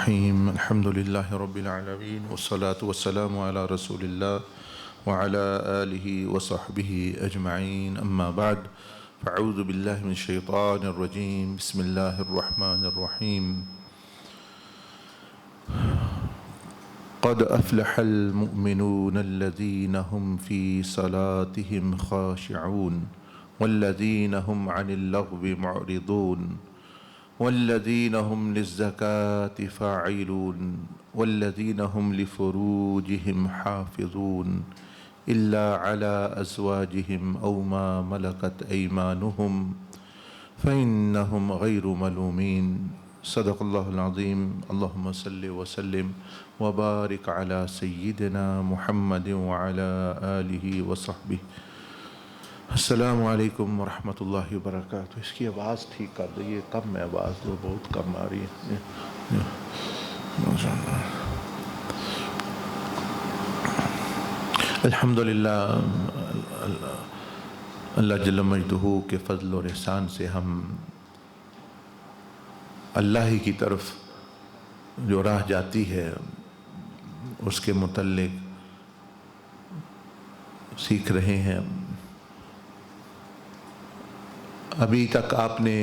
الرحيم الحمد لله رب العالمين والصلاة والسلام على رسول الله وعلى آله وصحبه أجمعين أما بعد فأعوذ بالله من الشيطان الرجيم بسم الله الرحمن الرحيم قد أفلح المؤمنون الذين هم في صلاتهم خاشعون والذين هم عن اللغو معرضون والذين هم للزكاة فاعلون والذين هم لفروجهم حافظون إلا على أزواجهم أو ما ملكت أيمانهم فإنهم غير ملومين صدق الله العظيم اللهم صل وسلم وبارك على سيدنا محمد وعلى آله وصحبه السلام علیکم ورحمۃ اللہ وبرکاتہ۔ اس کی آواز ٹھیک کر دیں، یہ کم ہے آواز، تو بہت کم آ رہی ہے۔ الحمدللہ اللہ جل مجدہ کے فضل اور احسان سے ہم اللہ ہی کی طرف جو راہ جاتی ہے اس کے متعلق سیکھ رہے ہیں۔ ابھی تک آپ نے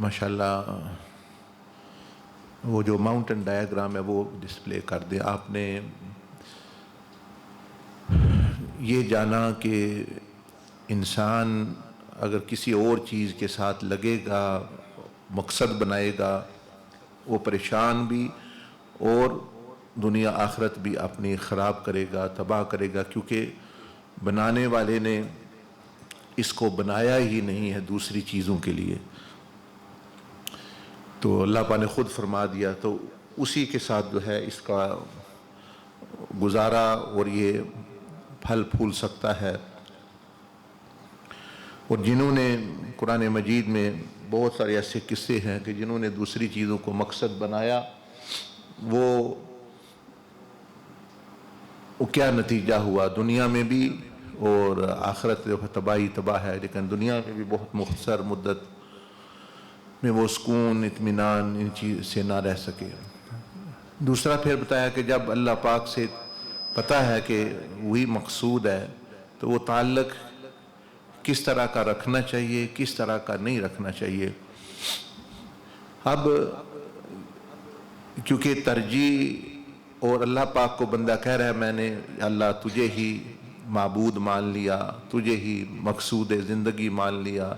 ماشاءاللہ وہ جو ماؤنٹن ڈائیگرام ہے وہ ڈسپلے کر دیا۔ آپ نے یہ جانا کہ انسان اگر کسی اور چیز کے ساتھ لگے گا، مقصد بنائے گا، وہ پریشان بھی اور دنیا آخرت بھی اپنی خراب کرے گا، تباہ کرے گا، کیونکہ بنانے والے نے اس کو بنایا ہی نہیں ہے دوسری چیزوں کے لیے۔ تو اللہ پاک نے خود فرما دیا، تو اسی کے ساتھ جو ہے اس کا گزارا اور یہ پھل پھول سکتا ہے۔ اور جنہوں نے قرآن مجید میں بہت سارے ایسے قصے ہیں کہ جنہوں نے دوسری چیزوں کو مقصد بنایا، وہ کیا نتیجہ ہوا دنیا میں بھی، اور آخرت جو تباہی تباہ ہے، لیکن دنیا میں بھی بہت مختصر مدت میں وہ سکون اطمینان ان چیز سے نہ رہ سکے۔ دوسرا پھر بتایا کہ جب اللہ پاک سے پتہ ہے کہ وہی مقصود ہے تو وہ تعلق کس طرح کا رکھنا چاہیے، کس طرح کا نہیں رکھنا چاہیے۔ اب کیونکہ ترجیح اور اللہ پاک کو بندہ کہہ رہا ہے میں نے اللہ تجھے ہی معبود مان لیا، تجھے ہی مقصود زندگی مان لیا،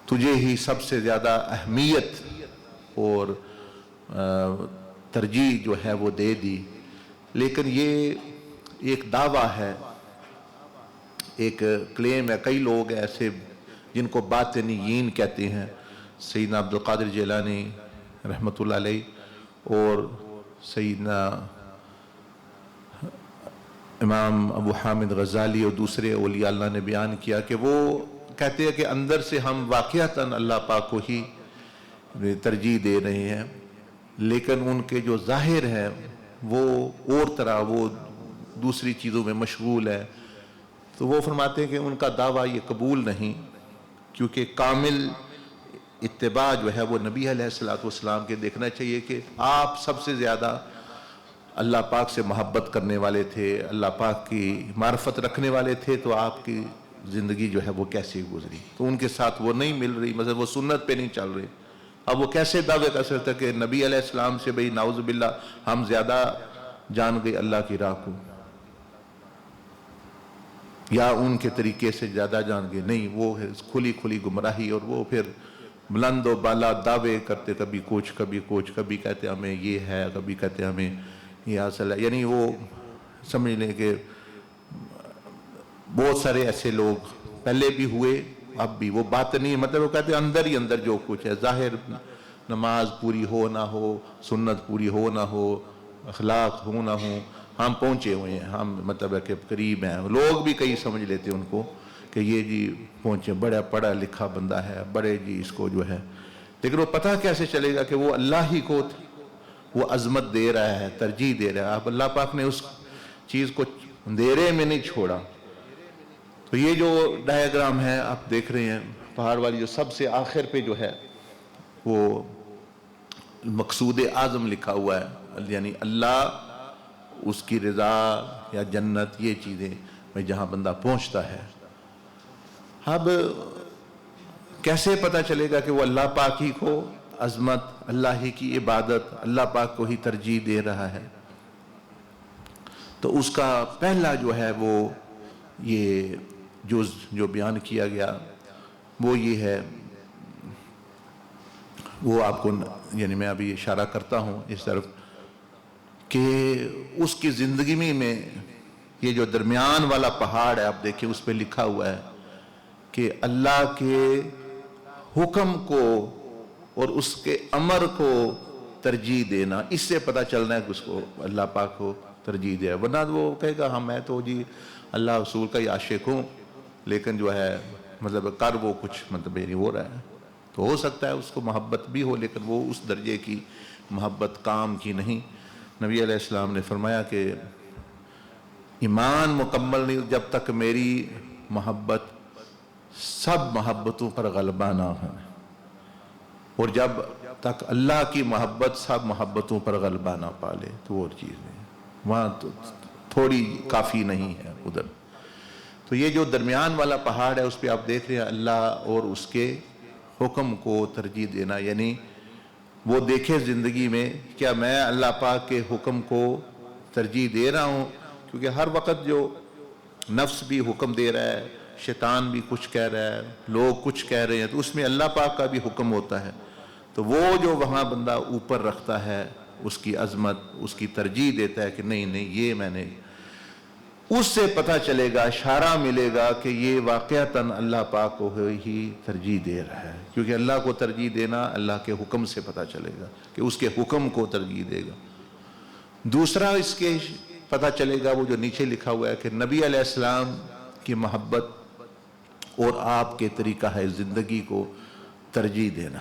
تجھے ہی سب سے زیادہ اہمیت اور ترجیح جو ہے وہ دے دی، لیکن یہ ایک دعویٰ ہے، ایک کلیم ہے۔ کئی لوگ ایسے جن کو باطنیین کہتے ہیں، سیدنا عبدالقادر جیلانی رحمۃ اللہ علیہ اور سیدنا امام ابو حامد غزالی اور دوسرے اولیاء اللہ نے بیان کیا کہ وہ کہتے ہیں کہ اندر سے ہم واقعتاً اللہ پاک کو ہی ترجیح دے رہے ہیں، لیکن ان کے جو ظاہر ہے وہ اور طرح، وہ دوسری چیزوں میں مشغول ہے۔ تو وہ فرماتے ہیں کہ ان کا دعویٰ یہ قبول نہیں، کیونکہ کامل اتباع جو ہے وہ نبی علیہ السلام کے دیکھنا چاہیے کہ آپ سب سے زیادہ اللہ پاک سے محبت کرنے والے تھے، اللہ پاک کی معرفت رکھنے والے تھے، تو آپ کی زندگی جو ہے وہ کیسے گزری؟ تو ان کے ساتھ وہ نہیں مل رہی، مثلا وہ سنت پہ نہیں چل رہے۔ اب وہ کیسے دعوے کر سکتا کہ نبی علیہ السلام سے بھئی نعوذ باللہ ہم زیادہ جان گئے اللہ کی راہ کو، یا ان کے طریقے سے زیادہ جان گئے؟ نہیں، وہ ہے کھلی کھلی گمراہی، اور وہ پھر بلند و بالا دعوے کرتے، کبھی کچھ کبھی کچھ، کبھی کہتے ہمیں یہ ہے، کبھی کہتے ہمیں یہ حاصل ہے۔ یعنی وہ سمجھ لیں کہ بہت سارے ایسے لوگ پہلے بھی ہوئے، اب بھی وہ باطنی، مطلب وہ کہتے ہیں اندر ہی اندر جو کچھ ہے، ظاہر نماز پوری ہو نہ ہو، سنت پوری ہو نہ ہو، اخلاق ہو نہ ہو، ہم پہنچے ہوئے ہیں، ہم مطلب ہے کہ قریب ہیں۔ لوگ بھی کئی سمجھ لیتے ہیں ان کو کہ یہ جی پہنچے، بڑا پڑھا لکھا بندہ ہے، بڑے جی اس کو جو ہے، لیکن وہ پتہ کیسے چلے گا کہ وہ اللہ ہی کو وہ عظمت دے رہا ہے، ترجیح دے رہا ہے۔ اب اللہ پاک نے اس چیز کو اندھیرے میں نہیں چھوڑا۔ تو یہ جو ڈائیگرام ہے آپ دیکھ رہے ہیں، پہاڑ والی جو سب سے آخر پہ جو ہے وہ مقصود اعظم لکھا ہوا ہے، یعنی اللہ، اس کی رضا یا جنت، یہ چیزیں میں جہاں بندہ پہنچتا ہے۔ اب کیسے پتہ چلے گا کہ وہ اللہ پاک ہی کو عظمت، اللہ ہی کی عبادت، اللہ پاک کو ہی ترجیح دے رہا ہے؟ تو اس کا پہلا جو ہے وہ یہ جز جو بیان کیا گیا وہ یہ ہے، وہ آپ کو یعنی میں ابھی اشارہ کرتا ہوں اس طرف کہ اس کی زندگی میں یہ جو درمیان والا پہاڑ ہے، آپ دیکھیں اس پہ لکھا ہوا ہے کہ اللہ کے حکم کو اور اس کے امر کو ترجیح دینا، اس سے پتہ چلنا ہے کہ اس کو اللہ پاک کو ترجیح دیا، ورنہ وہ کہے گا ہاں میں تو جی اللہ رسول کا ہی عاشق ہوں، لیکن جو ہے مطلب کر وہ کچھ مطلب نہیں ہو رہا ہے۔ تو ہو سکتا ہے اس کو محبت بھی ہو، لیکن وہ اس درجے کی محبت کام کی نہیں۔ نبی علیہ السلام نے فرمایا کہ ایمان مکمل نہیں جب تک میری محبت سب محبتوں پر غلبہ نہ ہو، اور جب تک اللہ کی محبت سب محبتوں پر غلبہ نہ پالے تو وہ چیز نہیں، وہاں تو تھوڑی کافی نہیں ہے ادھر۔ تو یہ جو درمیان والا پہاڑ ہے اس پہ آپ دیکھ رہے ہیں اللہ اور اس کے حکم کو ترجیح دینا، یعنی وہ دیکھے زندگی میں کیا میں اللہ پاک کے حکم کو ترجیح دے رہا ہوں، کیونکہ ہر وقت جو نفس بھی حکم دے رہا ہے، شیطان بھی کچھ کہہ رہا ہے، لوگ کچھ کہہ رہے ہیں، تو اس میں اللہ پاک کا بھی حکم ہوتا ہے۔ تو وہ جو وہاں بندہ اوپر رکھتا ہے اس کی عظمت، اس کی ترجیح دیتا ہے کہ نہیں نہیں یہ میں نے، اس سے پتہ چلے گا، اشارہ ملے گا کہ یہ واقعتاً اللہ پاک کو ہی ترجیح دے رہا ہے، کیونکہ اللہ کو ترجیح دینا اللہ کے حکم سے پتہ چلے گا کہ اس کے حکم کو ترجیح دے گا۔ دوسرا اس کے پتہ چلے گا وہ جو نیچے لکھا ہوا ہے کہ نبی علیہ السلام کی محبت اور آپ کے طریقہ ہے زندگی کو ترجیح دینا۔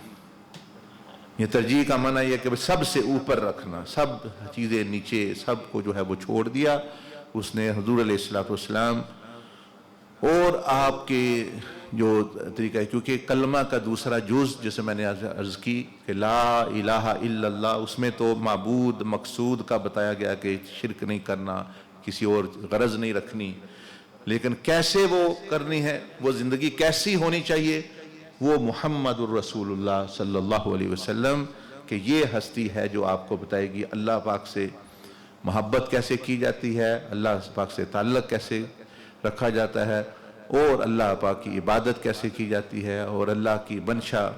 یہ ترجیح کا معنی یہ کہ سب سے اوپر رکھنا، سب چیزیں نیچے، سب کو جو ہے وہ چھوڑ دیا اس نے حضور علیہ السلام اور آپ کے جو طریقہ ہے، کیونکہ کلمہ کا دوسرا جز جسے میں نے عرض کی کہ لا الہ الا اللہ، اس میں تو معبود مقصود کا بتایا گیا کہ شرک نہیں کرنا، کسی اور غرض نہیں رکھنی، لیکن کیسے وہ کرنی ہے، وہ زندگی کیسی ہونی چاہیے، وہ محمد الرسول اللہ صلی اللہ علیہ وسلم کہ یہ ہستی ہے جو آپ کو بتائے گی اللہ پاک سے محبت کیسے کی جاتی ہے، اللہ پاک سے تعلق کیسے رکھا جاتا ہے، اور اللہ پاک کی عبادت کیسے کی جاتی ہے، اور اللہ کی منشا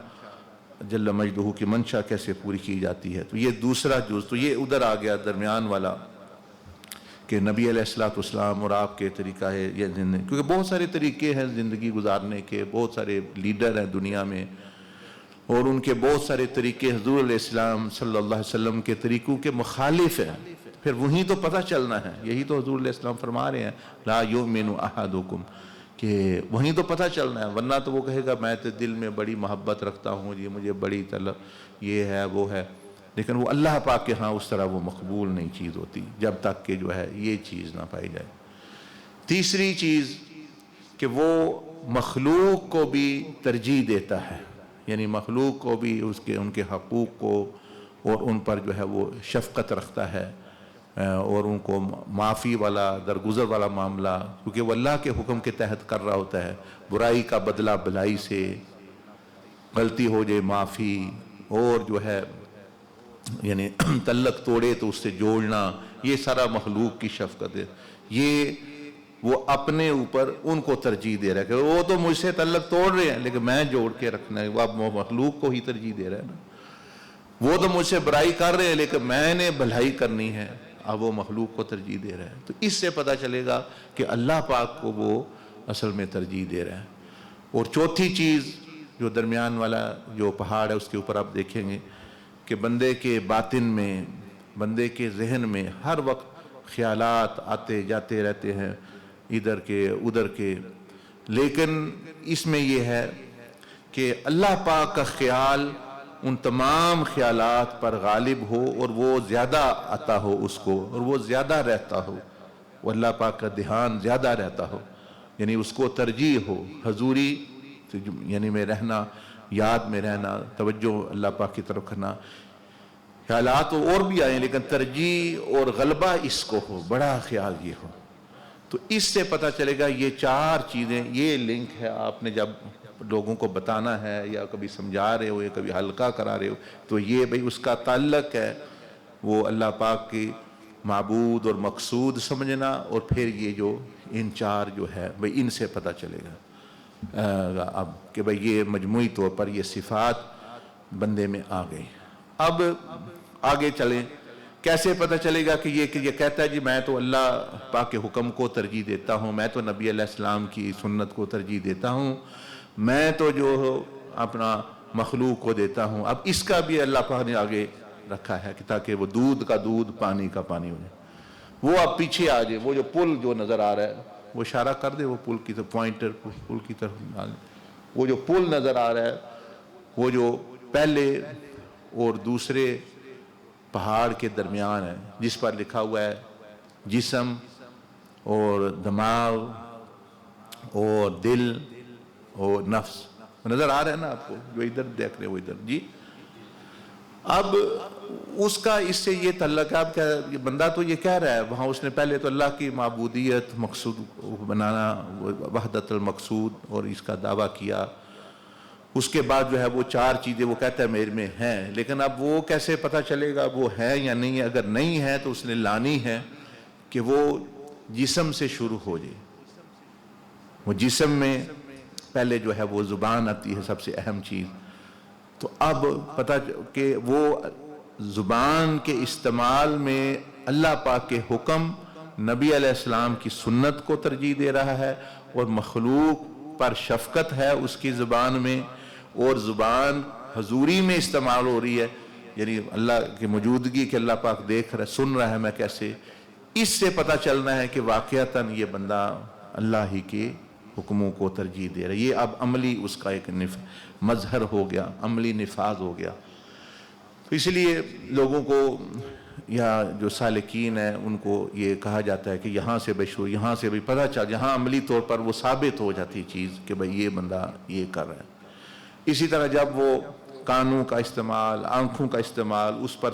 جل مجدہ کی منشا کیسے پوری کی جاتی ہے۔ تو یہ دوسرا جز، تو یہ ادھر آ گیا درمیان والا کہ نبی علیہ السلام اور آپ کے طریقہ ہے یہ زندگی، کیونکہ بہت سارے طریقے ہیں زندگی گزارنے کے، بہت سارے لیڈر ہیں دنیا میں اور ان کے بہت سارے طریقے حضور علیہ السلام صلی اللہ علیہ وسلم کے طریقوں کے مخالف ہیں، پھر وہیں تو پتہ چلنا ہے، یہی تو حضور علیہ السلام فرما رہے ہیں لا یؤمن احدکم، کہ وہیں تو پتہ چلنا ہے، ورنہ تو وہ کہے گا میں تو دل میں بڑی محبت رکھتا ہوں جی، مجھے بڑی طلب یہ ہے وہ ہے، لیکن وہ اللہ پاک کے ہاں اس طرح وہ مقبول نہیں چیز ہوتی جب تک کہ جو ہے یہ چیز نہ پائی جائے۔ تیسری چیز کہ وہ مخلوق کو بھی ترجیح دیتا ہے، یعنی مخلوق کو بھی ان کے حقوق کو اور ان پر جو ہے وہ شفقت رکھتا ہے، اور ان کو معافی والا درگزر والا معاملہ، کیونکہ وہ اللہ کے حکم کے تحت کر رہا ہوتا ہے، برائی کا بدلہ بھلائی سے، غلطی ہو جائے معافی، اور جو ہے یعنی تعلق توڑے تو اس سے جوڑنا، یہ سارا مخلوق کی شفقت ہے، یہ وہ اپنے اوپر ان کو ترجیح دے رہا ہے کہ وہ تو مجھ سے تعلق توڑ رہے ہیں لیکن میں جوڑ کے رکھنا ہے، وہ مخلوق کو ہی ترجیح دے رہا ہے نا، وہ تو مجھ سے برائی کر رہے ہیں لیکن میں نے بھلائی کرنی ہے، اب وہ مخلوق کو ترجیح دے رہا ہے۔ تو اس سے پتہ چلے گا کہ اللہ پاک کو وہ اصل میں ترجیح دے رہا ہے۔ اور چوتھی چیز جو درمیان والا جو پہاڑ ہے اس کے اوپر آپ دیکھیں گے کہ بندے کے باطن میں، بندے کے ذہن میں ہر وقت خیالات آتے جاتے رہتے ہیں، ادھر کے ادھر کے، لیکن اس میں یہ ہے کہ اللہ پاک کا خیال ان تمام خیالات پر غالب ہو اور وہ زیادہ آتا ہو اس کو، اور وہ زیادہ رہتا ہو، وہ اللہ پاک کا دھیان زیادہ رہتا ہو، یعنی اس کو ترجیح ہو، حضوری یعنی میں رہنا، یاد میں رہنا، توجہ اللہ پاک کی طرف کرنا، خیالات اور بھی آئیں لیکن ترجیح اور غلبہ اس کو ہو، بڑا خیال یہ ہو، تو اس سے پتہ چلے گا یہ چار چیزیں، یہ لنک ہے. آپ نے جب لوگوں کو بتانا ہے یا کبھی سمجھا رہے ہو یا کبھی ہلکا کرا رہے ہو تو یہ بھئی اس کا تعلق ہے وہ اللہ پاک کی معبود اور مقصود سمجھنا، اور پھر یہ جو ان چار جو ہے بھئی ان سے پتہ چلے گا اب کہ بھئی یہ مجموعی طور پر یہ صفات بندے میں آ گئی. اب آگے چلیں، کیسے پتہ چلے گا کہ یہ کہتا ہے جی میں تو اللہ پاک کے حکم کو ترجیح دیتا ہوں، میں تو نبی علیہ السلام کی سنت کو ترجیح دیتا ہوں، میں تو جو اپنا مخلوق کو دیتا ہوں. اب اس کا بھی اللہ پاک نے آگے رکھا ہے کہ تاکہ وہ دودھ کا دودھ پانی کا پانی ہو جائے. وہ اب پیچھے آ جائے، وہ جو پل جو نظر آ رہا ہے وہ اشارہ کر دے، وہ پل کی طرف پوائنٹر پل کی طرف، وہ جو پل نظر آ رہا ہے وہ جو پہلے اور دوسرے پہاڑ کے درمیان ہے جس پر لکھا ہوا ہے جسم اور دماغ اور دل اور نفس. نظر آ رہا ہے نا آپ کو جو ادھر دیکھ رہے ہو ادھر جی. اب اس کا اس سے یہ تعلق ہے، اب کیا بندہ تو یہ کہہ رہا ہے وہاں اس نے پہلے تو اللہ کی معبودیت مقصود بنانا، وحدت المقصود اور اس کا دعویٰ کیا. اس کے بعد جو ہے وہ چار چیزیں وہ کہتا ہے میرے میں ہیں، لیکن اب وہ کیسے پتہ چلے گا وہ ہے یا نہیں ہے؟ اگر نہیں ہے تو اس نے لانی ہے کہ وہ جسم سے شروع ہو جائے. وہ جسم میں پہلے جو ہے وہ زبان آتی ہے، سب سے اہم چیز. تو اب پتہ کہ وہ زبان کے استعمال میں اللہ پاک کے حکم، نبی علیہ السلام کی سنت کو ترجیح دے رہا ہے، اور مخلوق پر شفقت ہے اس کی زبان میں، اور زبان حضوری میں استعمال ہو رہی ہے، یعنی اللہ کی موجودگی کہ اللہ پاک دیکھ رہا ہے، سن رہا ہے میں کیسے. اس سے پتہ چلنا ہے کہ واقعتاً یہ بندہ اللہ ہی کے حکموں کو ترجیح دے رہا ہے. یہ اب عملی اس کا ایک مظہر ہو گیا، عملی نفاذ ہو گیا. تو اس لیے لوگوں کو یا جو سالکین ہیں ان کو یہ کہا جاتا ہے کہ یہاں سے بشو یہاں سے بھی پتہ چل، یہاں عملی طور پر وہ ثابت ہو جاتی چیز کہ بھئی یہ بندہ یہ کر رہا ہے. اسی طرح جب وہ کانوں کا استعمال، آنکھوں کا استعمال، اس پر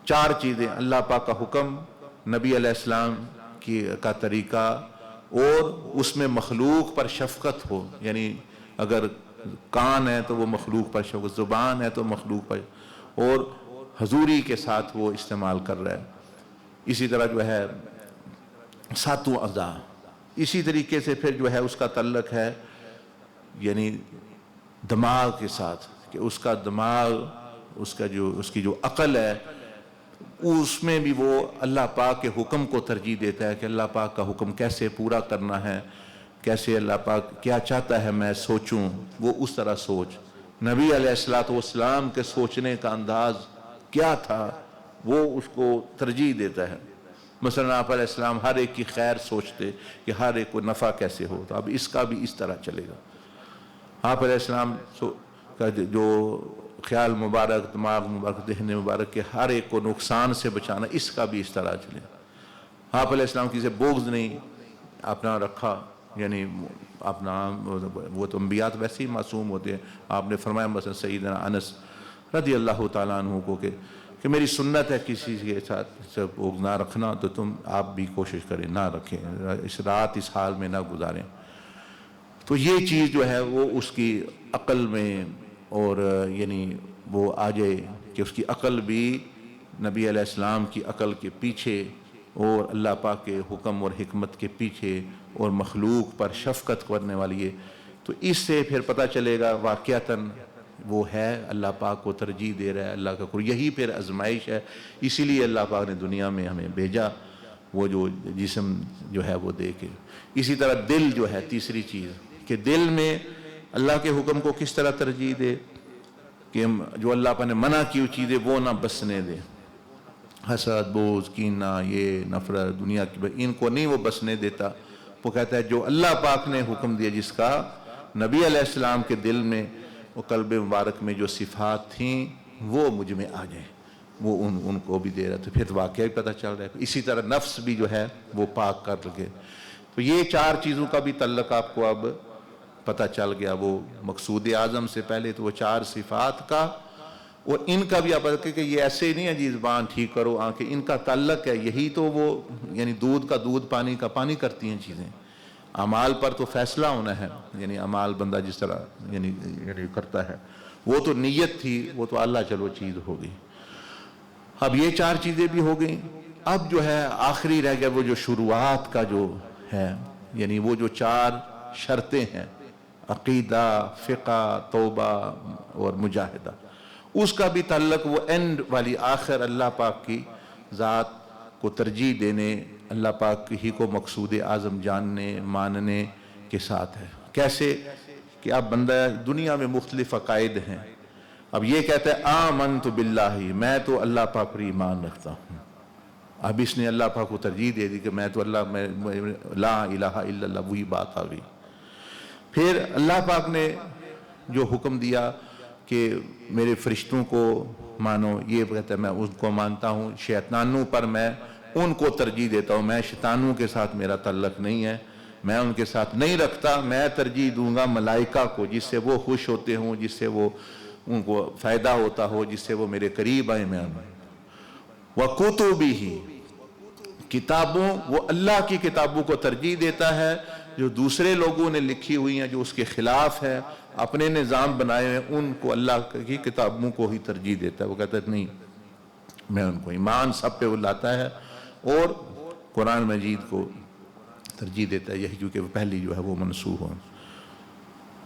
چار چیزیں، اللہ پاک کا حکم، نبی علیہ السلام کا طریقہ، اور اس میں مخلوق پر شفقت ہو، یعنی اگر کان ہے تو وہ مخلوق پر شفقت، زبان ہے تو مخلوق پر، اور حضوری کے ساتھ وہ استعمال کر رہا ہے. اسی طرح جو ہے ساتوں اعضاء، اسی طریقے سے پھر جو ہے اس کا تعلق ہے یعنی دماغ کے ساتھ، کہ اس کا دماغ، اس کی جو عقل ہے، اس میں بھی وہ اللہ پاک کے حکم کو ترجیح دیتا ہے کہ اللہ پاک کا حکم کیسے پورا کرنا ہے، کیسے اللہ پاک کیا چاہتا ہے میں سوچوں، وہ اس طرح سوچ. نبی علیہ السلام کے سوچنے کا انداز کیا تھا وہ اس کو ترجیح دیتا ہے. مثلا آپ علیہ السلام ہر ایک کی خیر سوچتے کہ ہر ایک کو نفع کیسے ہو، تو اب اس کا بھی اس طرح چلے گا. آپ علیہ السلام کا جو خیال مبارک، دماغ مبارک، ذہن مبارک کے ہر ایک کو نقصان سے بچانا، اس کا بھی اس طرح چلے. آپ علیہ السلام کسی سے بغض نہیں اپنا رکھا، یعنی اپنا وہ تو انبیاء ویسے ہی معصوم ہوتے ہیں. آپ نے فرمایا مثلا سیدنا انس رضی اللہ تعالیٰ عنہ کو کہ میری سنت ہے کسی کے ساتھ بغض نہ رکھنا، تو تم آپ بھی کوشش کریں نہ رکھیں، اس رات اس حال میں نہ گزاریں. تو یہ چیز جو ہے وہ اس کی عقل میں، اور یعنی وہ آ جائے کہ اس کی عقل بھی نبی علیہ السلام کی عقل کے پیچھے، اور اللہ پاک کے حکم اور حکمت کے پیچھے، اور مخلوق پر شفقت کرنے والی ہے. تو اس سے پھر پتہ چلے گا واقعتاً وہ ہے اللہ پاک کو ترجیح دے رہا ہے، اللہ کا قرآن. یہی پھر آزمائش ہے، اسی لیے اللہ پاک نے دنیا میں ہمیں بھیجا، وہ جو جسم جو ہے وہ دے کے. اسی طرح دل جو ہے تیسری چیز، کہ دل میں اللہ کے حکم کو کس طرح ترجیح دے کہ جو اللہ پاک نے منع کی چیزیں وہ نہ بسنے دے. حسد، بغض، کینہ، یہ نفرت، دنیا کی ان کو نہیں وہ بسنے دیتا. وہ کہتا ہے جو اللہ پاک نے حکم دیا، جس کا نبی علیہ السلام کے دل میں وہ قلب مبارک میں جو صفات تھیں وہ مجھ میں آ جائیں، وہ ان کو بھی دے رہا. تو پھر واقعہ بھی پتہ چل رہا ہے. اسی طرح نفس بھی جو ہے وہ پاک کر لگے. تو یہ چار چیزوں کا بھی تعلق آپ کو اب پتہ چل گیا. وہ مقصود اعظم سے پہلے تو وہ چار صفات کا، اور ان کا بھی آپ دیکھیں کہ یہ ایسے نہیں ہے جی زبان ٹھیک کرو آنکھیں، ان کا تعلق ہے یہی تو وہ یعنی دودھ کا دودھ پانی کا پانی کرتی ہیں چیزیں. اعمال پر تو فیصلہ ہونا ہے، یعنی اعمال بندہ جس طرح یعنی کرتا ہے، وہ تو نیت تھی، وہ تو اللہ چلو چیز ہو گئی. اب یہ 4 چیزیں بھی ہو گئیں. اب جو ہے آخری رہ گیا وہ جو شروعات کا جو ہے، یعنی وہ جو 4 شرطیں ہیں، عقیدہ، فقہ، توبہ اور مجاہدہ. اس کا بھی تعلق وہ اینڈ والی آخر اللہ پاک کی ذات کو ترجیح دینے، اللہ پاک ہی کو مقصود اعظم جاننے ماننے کے ساتھ ہے. کیسے کہ اب بندہ دنیا میں مختلف عقائد ہیں. اب یہ کہتا ہے آمنت باللہ، میں تو اللہ پاک پر ایمان رکھتا ہوں. اب اس نے اللہ پاک کو ترجیح دے دی کہ میں تو اللہ لا الہ الا اللہ، وہی بات آ گئی. پھر اللہ پاک نے جو حکم دیا کہ میرے فرشتوں کو مانو، یہ کہتا ہے میں ان کو مانتا ہوں. شیطانوں پر میں ان کو ترجیح دیتا ہوں، میں شیطانوں کے ساتھ میرا تعلق نہیں ہے، میں ان کے ساتھ نہیں رکھتا. میں ترجیح دوں گا ملائکہ کو، جس سے وہ خوش ہوتے ہوں، جس سے وہ ان کو فائدہ ہوتا ہو، جس سے وہ میرے قریب آئیں. میں وَكُتُبِهِ، کتابوں، وہ اللہ کی کتابوں کو ترجیح دیتا ہے. جو دوسرے لوگوں نے لکھی ہوئی ہیں جو اس کے خلاف ہے، اپنے نظام بنائے ہیں، ان کو اللہ کی کتابوں کو ہی ترجیح دیتا ہے. وہ کہتا ہے نہیں، میں ان کو ایمان سب پہ وہ لاتا ہے اور قرآن مجید کو ترجیح دیتا ہے، یہی کیونکہ پہلی جو ہے وہ منسوخ ہو.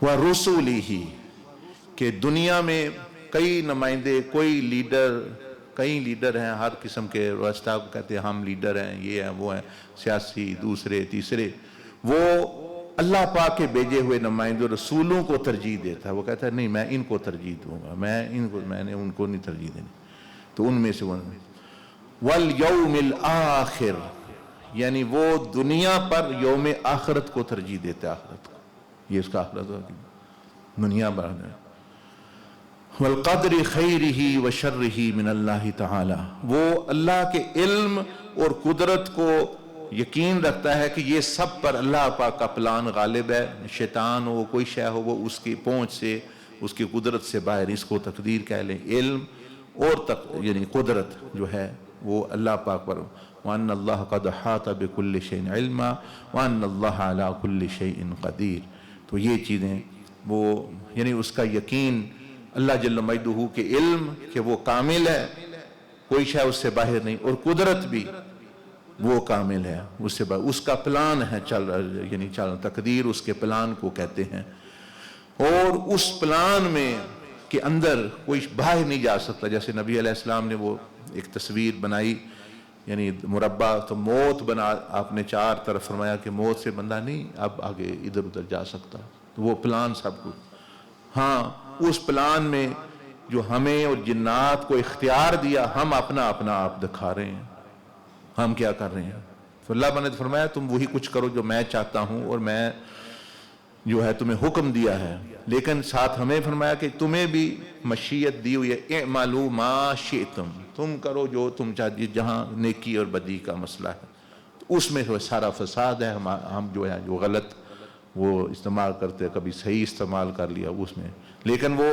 وَرُسُلِهِ، کہ دنیا میں کئی نمائندے، کئی لیڈر ہیں ہر قسم کے. راستا کہتے ہیں ہم لیڈر ہیں، یہ ہیں وہ ہیں، سیاسی، دوسرے تیسرے. وہ اللہ پاک کے بھیجے ہوئے نمائندوں رسولوں کو ترجیح دیتا ہے. وہ کہتا ہے نہیں، میں ان کو ترجیح دوں گا، میں نے ان کو نہیں ترجیح دینی. تو ان میں سے وَالْيَوْمِ الْآخِرِ، یعنی وہ دنیا پر یوم آخرت کو ترجیح دیتا ہے. آخرت کو، یہ اس کا آخرت دنیا پر ہے. وَالْقَدْرِ خَيْرِهِ وَشَرِّهِ مِنَ اللَّهِ تَعَالَى، وہ اللہ کے علم اور قدرت کو یقین رکھتا ہے کہ یہ سب پر اللہ پاک کا پلان غالب ہے. شیطان ہو، کوئی شے ہو، وہ اس کی پہنچ سے، اس کی قدرت سے باہر. اس کو تقدیر کہہ لیں. علم اور یعنی قدرت جو ہے وہ اللہ پاک پر. وَأَنَّ اللَّهَ قَدْ حَاطَ بِكُلِّ شَيْءٍ عِلْمًا وَأَنَّ اللَّهَ عَلَىٰ كُلِّ شَيْءٍ قَدِيرٌ. تو یہ چیزیں وہ یعنی اس کا یقین اللہ جل مجدہ کے علم کہ وہ کامل ہے، کوئی شے اس سے باہر نہیں، اور قدرت بھی وہ کامل ہے، اس سے باہر. اس کا پلان ہے یعنی تقدیر اس کے پلان کو کہتے ہیں. اور اس پلان میں کے اندر کوئی باہر نہیں جا سکتا. جیسے نبی علیہ السلام نے وہ ایک تصویر بنائی، یعنی مربع، تو موت بنا، آپ نے 4 طرف فرمایا کہ موت سے بندہ نہیں اب آگے ادھر ادھر جا سکتا. تو وہ پلان سب کچھ. ہاں، اس پلان میں جو ہمیں اور جنات کو اختیار دیا، ہم اپنا آپ دکھا رہے ہیں ہم کیا کر رہے ہیں. تو اللہ نے فرمایا تم وہی کچھ کرو جو میں چاہتا ہوں، اور میں جو ہے تمہیں حکم دیا ہے. لیکن ساتھ ہمیں فرمایا کہ تمہیں بھی مشیت دی ہوئی ہے، اعملوا ما شئتم، تم کرو جو تم چاہتے. جہاں نیکی اور بدی کا مسئلہ ہے اس میں سارا فساد ہے. ہم جو ہے جو غلط وہ استعمال کرتے، کبھی صحیح استعمال کر لیا اس میں. لیکن وہ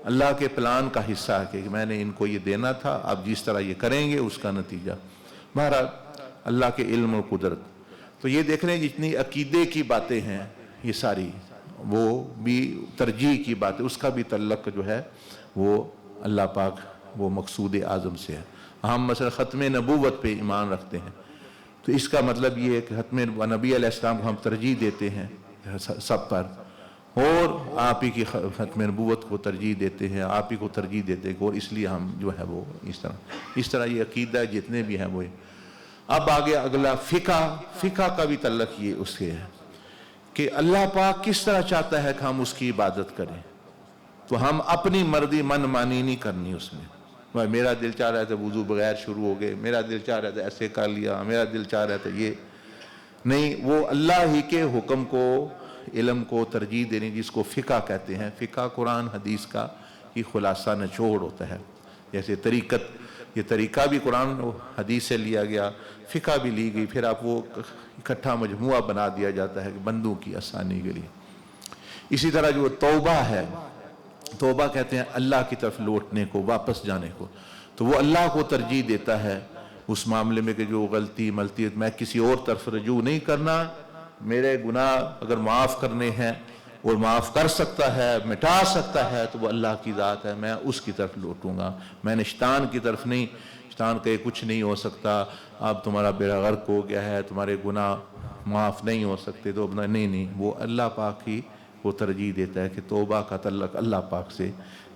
اللہ کے پلان کا حصہ ہے کہ میں نے ان کو یہ دینا تھا، اب جس طرح یہ کریں گے اس کا نتیجہ. بہرحال اللہ کے علم اور قدرت. تو یہ دیکھ رہے ہیں جتنی عقیدے کی باتیں ہیں یہ ساری، وہ بھی ترجیح کی بات ہے. اس کا بھی تعلق جو ہے وہ اللہ پاک وہ مقصود اعظم سے ہے. ہم مثلا ختم نبوت پہ ایمان رکھتے ہیں، تو اس کا مطلب یہ ہے کہ ختم نبی علیہ السلام کو ہم ترجیح دیتے ہیں سب پر، اور آپ ہی کی ختم نبوت کو ترجیح دیتے ہیں، آپ ہی کو ترجیح دیتے ہیں. اور اس لیے ہم جو ہے وہ اس طرح یہ عقیدہ جتنے بھی ہیں وہ. اب آگے اگلا فقہ کا بھی تعلق یہ اس سے ہے کہ اللہ پاک کس طرح چاہتا ہے کہ ہم اس کی عبادت کریں. تو ہم اپنی مرضی من مانی نہیں کرنی اس میں. میرا دل چاہ رہا تھا وضو بغیر شروع ہو گئے، میرا دل چاہ رہا تھا ایسے کر لیا، میرا دل چاہ رہا تھا یہ نہیں. وہ اللہ ہی کے حکم کو، علم کو ترجیح دینی، جس کو فقہ کہتے ہیں. فقہ قرآن حدیث کا ہی خلاصہ نچوڑ ہوتا ہے. جیسے طریقت، یہ طریقہ بھی قرآن حدیث سے لیا گیا، فقہ بھی لی گئی، پھر آپ وہ اکٹھا مجموعہ بنا دیا جاتا ہے بندوں کی آسانی کے لیے. اسی طرح جو توبہ ہے، توبہ کہتے ہیں اللہ کی طرف لوٹنے کو، واپس جانے کو، تو وہ اللہ کو ترجیح دیتا ہے اس معاملے میں کہ جو غلطی ملتی ہے میں کسی اور طرف رجوع نہیں کرنا، میرے گناہ اگر معاف کرنے ہیں اور معاف کر سکتا ہے، مٹا سکتا ہے، تو وہ اللہ کی ذات ہے، میں اس کی طرف لوٹوں گا، میں نے شیطان کی طرف نہیں۔ شیطان کہے کچھ نہیں ہو سکتا، اب تمہارا بیڑا غرق ہو گیا ہے، تمہارے گناہ معاف نہیں ہو سکتے، تو نہیں، وہ اللہ پاک ہی وہ ترجیح دیتا ہے کہ توبہ کا تعلق اللہ پاک سے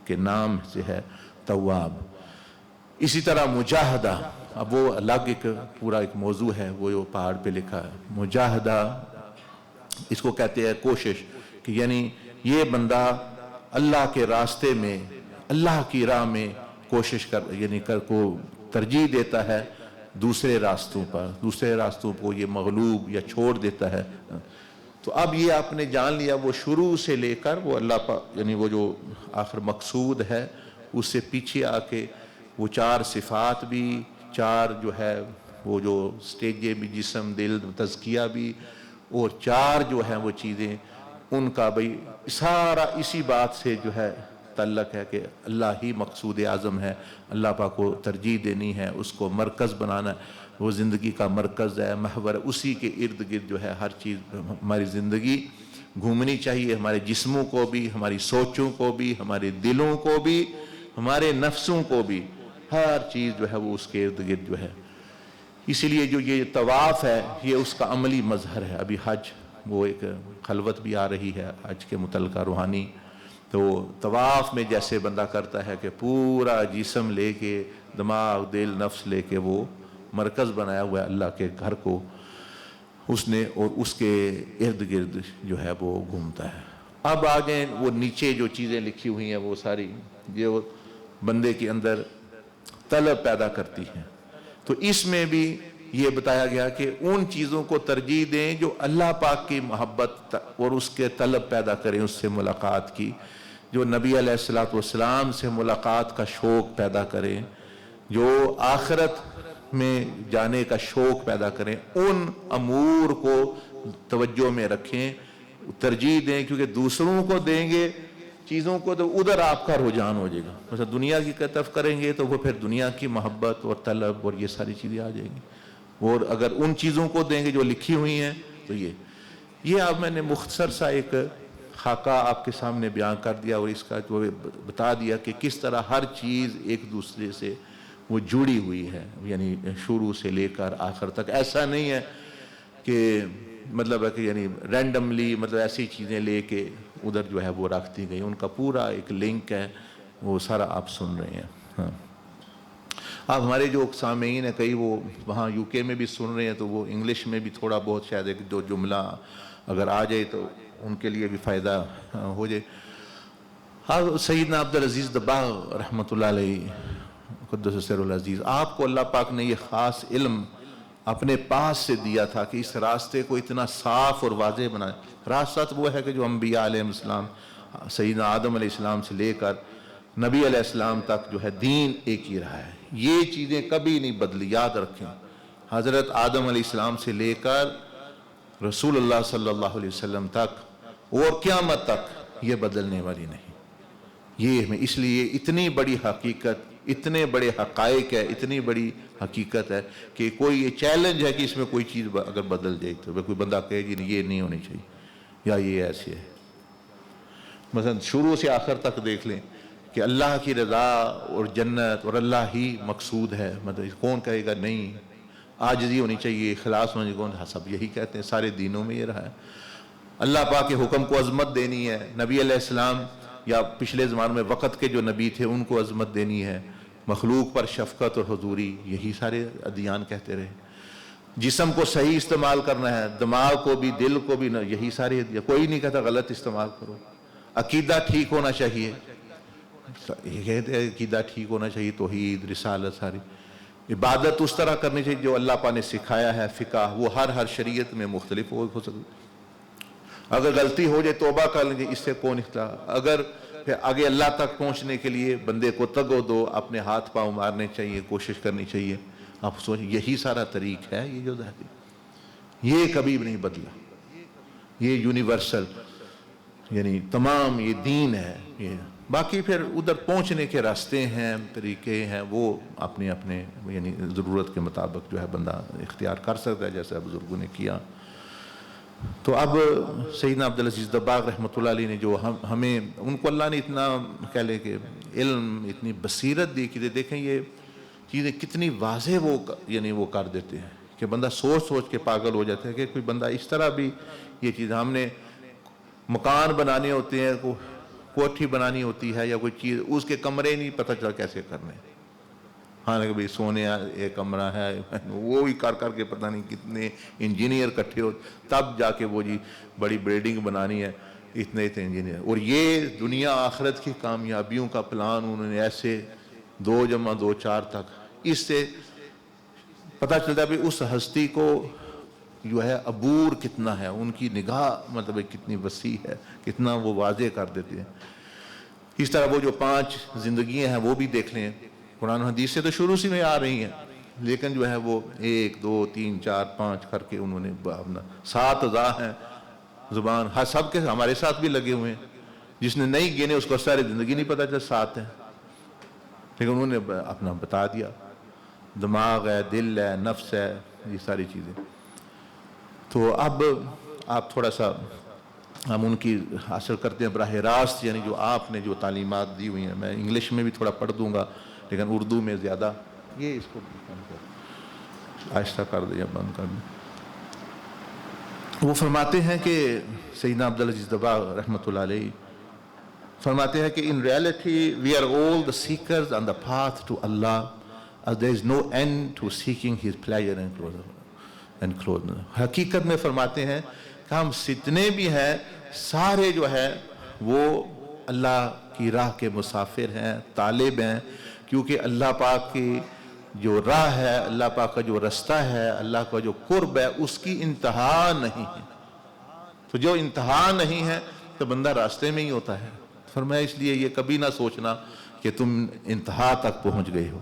کہ نام سے ہے تواب۔ اسی طرح مجاہدہ، اب وہ الگ ایک پورا ایک موضوع ہے، وہ جو پہاڑ پہ لکھا ہے مجاہدہ، اس کو کہتے ہیں کوشش، کہ یعنی یہ بندہ اللہ کے راستے میں، اللہ کی راہ میں کوشش یعنی کو ترجیح دیتا ہے دوسرے راستوں پر، دوسرے راستوں کو یہ مغلوب یا چھوڑ دیتا ہے۔ تو اب یہ آپ نے جان لیا وہ شروع سے لے کر وہ اللہ پاک یعنی وہ جو آخر مقصود ہے، اس سے پیچھے آ کے وہ چار صفات بھی، چار جو ہے وہ جو سٹیجیں بھی، جسم دل تزکیہ بھی، اور چار جو ہیں وہ چیزیں، ان کا بھئی سارا اسی بات سے جو ہے تعلق ہے کہ اللہ ہی مقصود اعظم ہے، اللہ پاک کو ترجیح دینی ہے، اس کو مرکز بنانا ہے، وہ زندگی کا مرکز ہے، محور ہے، اسی کے ارد گرد جو ہے ہر چیز ہماری زندگی گھومنی چاہیے، ہمارے جسموں کو بھی، ہماری سوچوں کو بھی، ہمارے دلوں کو بھی، ہمارے نفسوں کو بھی، ہر چیز جو ہے وہ اس کے ارد گرد جو ہے۔ اسی لیے جو یہ طواف ہے یہ اس کا عملی مظہر ہے۔ ابھی حج وہ ایک خلوت بھی آ رہی ہے حج کے متعلقہ روحانی، تو طواف میں جیسے بندہ کرتا ہے کہ پورا جسم لے کے، دماغ دل نفس لے کے وہ مرکز بنایا ہوا ہے اللہ کے گھر کو اس نے، اور اس کے ارد گرد جو ہے وہ گھومتا ہے۔ اب آگے وہ نیچے جو چیزیں لکھی ہوئی ہیں وہ ساری جو بندے کے اندر طلب پیدا کرتی ہیں، تو اس میں بھی یہ بتایا گیا کہ ان چیزوں کو ترجیح دیں جو اللہ پاک کی محبت اور اس کے طلب پیدا کریں، اس سے ملاقات کی، جو نبی علیہ السلام سے ملاقات کا شوق پیدا کریں، جو آخرت میں جانے کا شوق پیدا کریں، ان امور کو توجہ میں رکھیں، ترجیح دیں، کیونکہ دوسروں کو دیں گے چیزوں کو تو ادھر آپ کا رجحان ہو جائے گا، مثلا دنیا کی طرف کریں گے تو وہ پھر دنیا کی محبت اور طلب اور یہ ساری چیزیں آ جائیں گی، اور اگر ان چیزوں کو دیں گے جو لکھی ہوئی ہیں تو یہ اب میں نے مختصر سا ایک خاکہ آپ کے سامنے بیان کر دیا، اور اس کا جو بتا دیا کہ کس طرح ہر چیز ایک دوسرے سے وہ جڑی ہوئی ہے، یعنی شروع سے لے کر آخر تک۔ ایسا نہیں ہے کہ مطلب ہے کہ یعنی رینڈملی مطلب ایسی چیزیں لے کے ادھر جو ہے وہ رکھ دی گئی، ان کا پورا ایک لنک ہے، وہ سارا آپ سن رہے ہیں۔ ہاں، اب ہمارے جو سامعین ہیں کئی وہ وہاں یو کے میں بھی سن رہے ہیں، تو وہ انگلش میں بھی تھوڑا بہت شاید ایک دو جملہ اگر آ جائے تو ان کے لیے بھی فائدہ ہو جائے۔ اب سیدنا عبدالعزیز دباغ رحمۃ اللہ علیہ قدس سر العزیز، آپ کو اللہ پاک نے یہ خاص علم اپنے پاس سے دیا تھا کہ اس راستے کو اتنا صاف اور واضح بنائے۔ راستہ وہ ہے کہ جو انبیاء علیہ السلام، سیدنا آدم علیہ السلام سے لے کر نبی علیہ السلام تک جو ہے دین ایک ہی رہا ہے، یہ چیزیں کبھی نہیں بدلی، یاد رکھیں۔ حضرت آدم علیہ السلام سے لے کر رسول اللہ صلی اللہ علیہ وسلم تک اور قیامت تک یہ بدلنے والی نہیں۔ یہ اس لیے اتنی بڑی حقیقت، اتنے بڑے حقائق ہے، اتنی بڑی حقیقت ہے کہ کوئی یہ چیلنج ہے کہ اس میں کوئی چیز اگر بدل جائے تو کوئی بندہ کہے جی یہ نہیں ہونی چاہیے یا یہ ایسے ہے۔ مثلا شروع سے آخر تک دیکھ لیں کہ اللہ کی رضا اور جنت اور اللہ ہی مقصود ہے، مطلب کون کہے گا نہیں، عاجزی ہونی چاہیے، اخلاص ہونی چاہیے، سب یہی کہتے ہیں، سارے دینوں میں یہ رہا ہے۔ اللہ پاک کے حکم کو عظمت دینی ہے، نبی علیہ السلام یا پچھلے زمان میں وقت کے جو نبی تھے ان کو عظمت دینی ہے، مخلوق پر شفقت اور حضوری، یہی سارے ادیان کہتے رہے۔ جسم کو صحیح استعمال کرنا ہے، دماغ کو بھی دل کو بھی، یہی سارے، کوئی نہیں کہتا غلط استعمال کرو۔ عقیدہ ٹھیک ہونا چاہیے، یہ کہتے ہیں عقیدہ ٹھیک ہونا چاہیے، توحید رسالت ساری۔ عبادت اس طرح کرنی چاہیے جو اللہ پاک نے سکھایا ہے، فقہ وہ ہر شریعت میں مختلف ہو سکتی۔ اگر غلطی ہو جائے توبہ کر لیں گے، اس سے کون اختلاف، اگر پھر آگے اللہ تک پہنچنے کے لیے بندے کو تگ و دو اپنے ہاتھ پاؤں مارنے چاہیے، کوشش کرنی چاہیے۔ آپ سوچیں یہی سارا طریق ہے، یہ جو یہ کبھی بھی نہیں بدلا، یہ یونیورسل یعنی تمام یہ دین ہے، یہ باقی پھر ادھر پہنچنے کے راستے ہیں، طریقے ہیں، وہ اپنے اپنے یعنی ضرورت کے مطابق جو ہے بندہ اختیار کر سکتا ہے، جیسے بزرگوں نے کیا۔ تو اب سیدنا عبدالعزیز دباغ رحمۃ اللہ علیہ نے جو ہمیں ان کو اللہ نے اتنا کہہ لے کہ علم، اتنی بصیرت دی کہ دیکھیں یہ چیزیں کتنی واضح وہ یعنی وہ کر دیتے ہیں کہ بندہ سوچ سوچ کے پاگل ہو جاتا ہے کہ کوئی بندہ اس طرح بھی یہ چیز، ہم نے مکان بنانے ہوتے ہیں، کوٹھی بنانی ہوتی ہے یا کوئی چیز، اس کے کمرے نہیں پتہ چلا کیسے کرنے، ہاں کہ بھائی سونے ایک کمرہ ہے، وہ ہی کر کر کے پتہ نہیں کتنے انجینئر کٹھے ہو، تب جا کے وہ جی بڑی بلڈنگ بنانی ہے، اتنے انجینئر۔ اور یہ دنیا آخرت کی کامیابیوں کا پلان انہوں نے ایسے 2 جمع 2 4 تک، اس سے پتہ چلتا ہے بھی اس ہستی کو جو ہے عبور کتنا ہے، ان کی نگاہ مطلب کتنی وسیع ہے، کتنا وہ واضح کر دیتے ہیں۔ اس طرح وہ جو 5 زندگیاں ہیں وہ بھی دیکھ لیں، قرآن حدیث سے تو شروع سے میں آ رہی ہیں، لیکن جو ہے وہ 1 2 3 4 5 کر کے انہوں نے 7 اعضاء ہیں، زبان ہر سب کے ہمارے ساتھ بھی لگے ہوئے ہیں، جس نے نہیں گنے اس کو ساری زندگی نہیں پتہ چل 7 ہیں، لیکن انہوں نے اپنا بتا دیا، دماغ ہے، دل ہے، نفس ہے، یہ ساری چیزیں۔ تو اب آپ تھوڑا سا ہم ان کی حاصل کرتے ہیں براہ راست، یعنی جو آپ نے جو تعلیمات دی ہوئی ہیں، میں انگلش میں بھی تھوڑا پڑھ دوں گا لیکن اردو میں زیادہ، یہ اس کو آہستہ کر دیں یا بند کر دیں۔ وہ فرماتے ہیں کہ سیدنا عبدالعزیز دباغ رحمۃ اللہ علیہ فرماتے ہیں کہ in reality we are all the seekers on the path to Allah, as there is no end to seeking his pleasure and clothes. حقیقت میں فرماتے ہیں کہ ہم جتنے بھی ہیں سارے جو ہے وہ اللہ کی راہ کے مسافر ہیں، طالب ہیں، کیونکہ اللہ پاک کی جو راہ ہے، اللہ پاک کا جو رستہ ہے، اللہ کا جو قرب ہے، اس کی انتہا نہیں ہے۔ تو جو انتہا نہیں ہے تو بندہ راستے میں ہی ہوتا ہے۔ فرمایا اس لیے یہ کبھی نہ سوچنا کہ تم انتہا تک پہنچ گئے ہو۔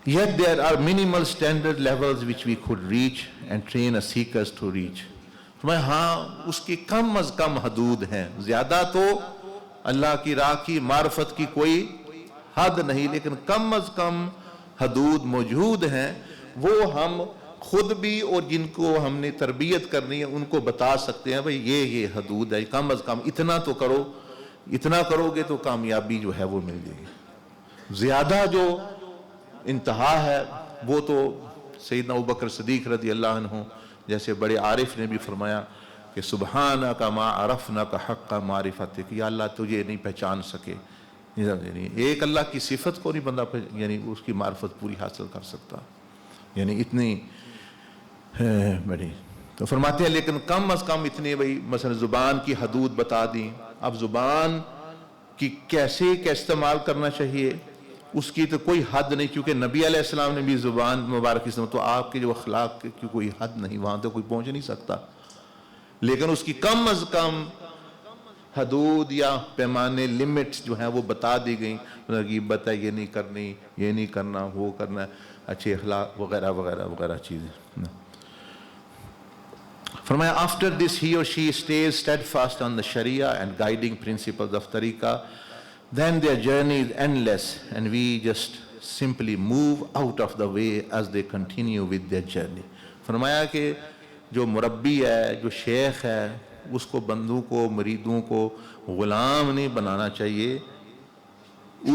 Yet there are minimal standard levels which we could reach and train us seekers to reach. فرمایا ہاں اس کی کم از کم حدود ہیں، زیادہ تو اللہ کی راہ کی معرفت کی کوئی حد نہیں، لیکن کم از کم حدود موجود ہیں، وہ ہم خود بھی اور جن کو ہم نے تربیت کرنی ہے ان کو بتا سکتے ہیں بھئی یہ حدود ہے، کم از کم اتنا تو کرو، اتنا کرو گے تو کامیابی جو ہے وہ مل جائے گی۔ زیادہ جو انتہا ہے وہ تو سیدنا ابوبکر صدیق رضی اللہ عنہ جیسے بڑے عارف نے بھی فرمایا کہ سبحانک ما عرفناک حق معرفتک، یا اللہ تجھے نہیں پہچان سکے، ایک اللہ کی صفت کو نہیں بندہ یعنی اس کی معرفت پوری حاصل کر سکتا، یعنی اتنی بڑی۔ تو فرماتے ہیں لیکن کم از کم اتنے بھائی مثلا زبان کی حدود بتا دیں، اب زبان کی کیسے کیا استعمال کرنا چاہیے اس کی تو کوئی حد نہیں، کیونکہ نبی علیہ السلام نے بھی زبان مبارک استعمال، تو آپ کے جو اخلاق کی کوئی حد نہیں، وہاں تو کوئی پہنچ نہیں سکتا، لیکن اس کی کم از کم حدود یا پیمانے لمٹس جو ہیں وہ بتا دی گئیں، غیبت ہے یہ نہیں کرنی، یہ نہیں کرنا، وہ کرنا ہے، اچھے اخلاق وغیرہ وغیرہ وغیرہ چیزیں۔ فرمایا after this he or she stays steadfast on the Sharia and guiding principles of Tariqah, then their journey is endless and we just simply move out of the way as they continue with their journey. فرمایا کہ جو مربی ہے، جو شیخ ہے، اس کو بندوں کو، مریدوں کو غلام نہیں بنانا چاہیے،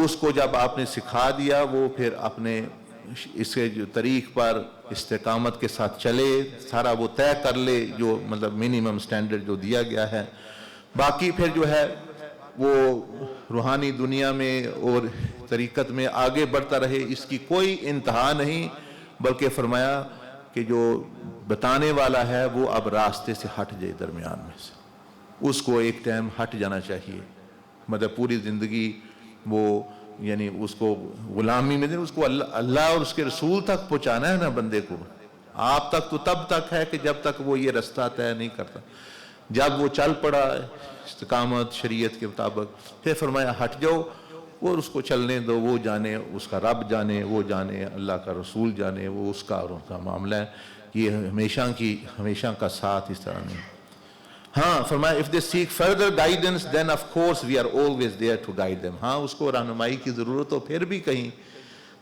اس کو جب آپ نے سکھا دیا وہ پھر اپنے اس کے جو طریق پر استقامت کے ساتھ چلے، سارا وہ طے کر لے جو مطلب منیمم سٹینڈرڈ جو دیا گیا ہے، باقی پھر جو ہے وہ روحانی دنیا میں اور طریقت میں آگے بڑھتا رہے، اس کی کوئی انتہا نہیں، بلکہ فرمایا کہ جو بتانے والا ہے وہ اب راستے سے ہٹ جائے، درمیان میں سے اس کو ایک ٹائم ہٹ جانا چاہیے، مطلب پوری زندگی وہ یعنی اس کو غلامی میں اس کو اللہ اور اس کے رسول تک پہنچانا ہے نا بندے کو، آپ تک تو تب تک ہے کہ جب تک وہ یہ رستہ طے نہیں کرتا، جب وہ چل پڑا استقامت شریعت کے مطابق پھر فرمایا ہٹ جاؤ اور اس کو چلنے دو، وہ جانے، اس کا رب جانے، وہ جانے، اللہ کا رسول جانے، وہ اس کا اور ان کا معاملہ ہے، یہ ہمیشہ کا ساتھ اس طرح نہیں۔ ہاں فرمایا if they seek further guidance then of course we are always there to guide them. ہاں اس کو رہنمائی کی ضرورت ہو پھر بھی کہیں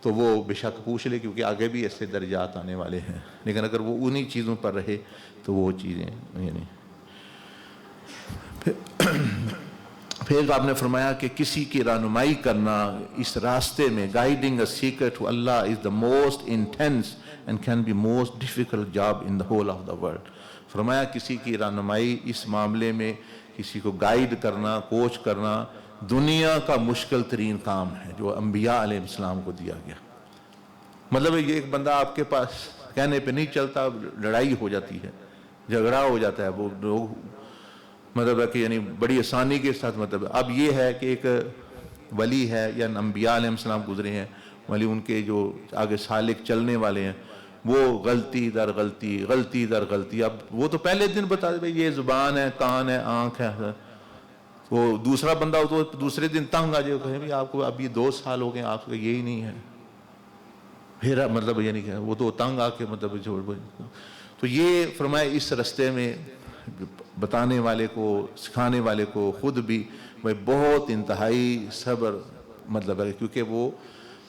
تو وہ بے شک پوچھ لے، کیونکہ آگے بھی ایسے درجات آنے والے ہیں. لیکن اگر وہ انہی چیزوں پر رہے تو وہ چیزیں یعنی پھر آپ نے فرمایا کہ کسی کی رہنمائی کرنا اس راستے میں، guiding a seeker to Allah is the most intense and can be most difficult job in the whole of the world. فرمایا کسی کی رہنمائی اس معاملے میں، کسی کو گائیڈ کرنا، کوچ کرنا دنیا کا مشکل ترین کام ہے جو انبیاء علیہ السلام کو دیا گیا. مطلب یہ ایک بندہ آپ کے پاس کہنے پہ نہیں چلتا، لڑائی ہو جاتی ہے، جھگڑا ہو جاتا ہے، وہ لوگ مطلب ہے کہ یعنی بڑی آسانی کے ساتھ مطلب اب یہ ہے کہ ایک ولی ہے یا انبیاء علیہ السلام گزرے ہیں، ولی ان کے جو آگے سالک چلنے والے ہیں وہ غلطی در غلطی، غلطی در غلطی. اب وہ تو پہلے دن بتا دے یہ زبان ہے، کان ہے، آنکھ ہے. وہ دوسرا بندہ ہو تو دوسرے دن تنگ آ جائے، کہیں آپ کو اب یہ 2 سال ہو گئے آپ کو یہی نہیں ہے، پھر مطلب یعنی کہ وہ تو تنگ آ کے مطلب تو یہ فرمائے اس رستے میں بتانے والے کو، سکھانے والے کو خود بھی بہت انتہائی صبر مطلب ہے، کیونکہ وہ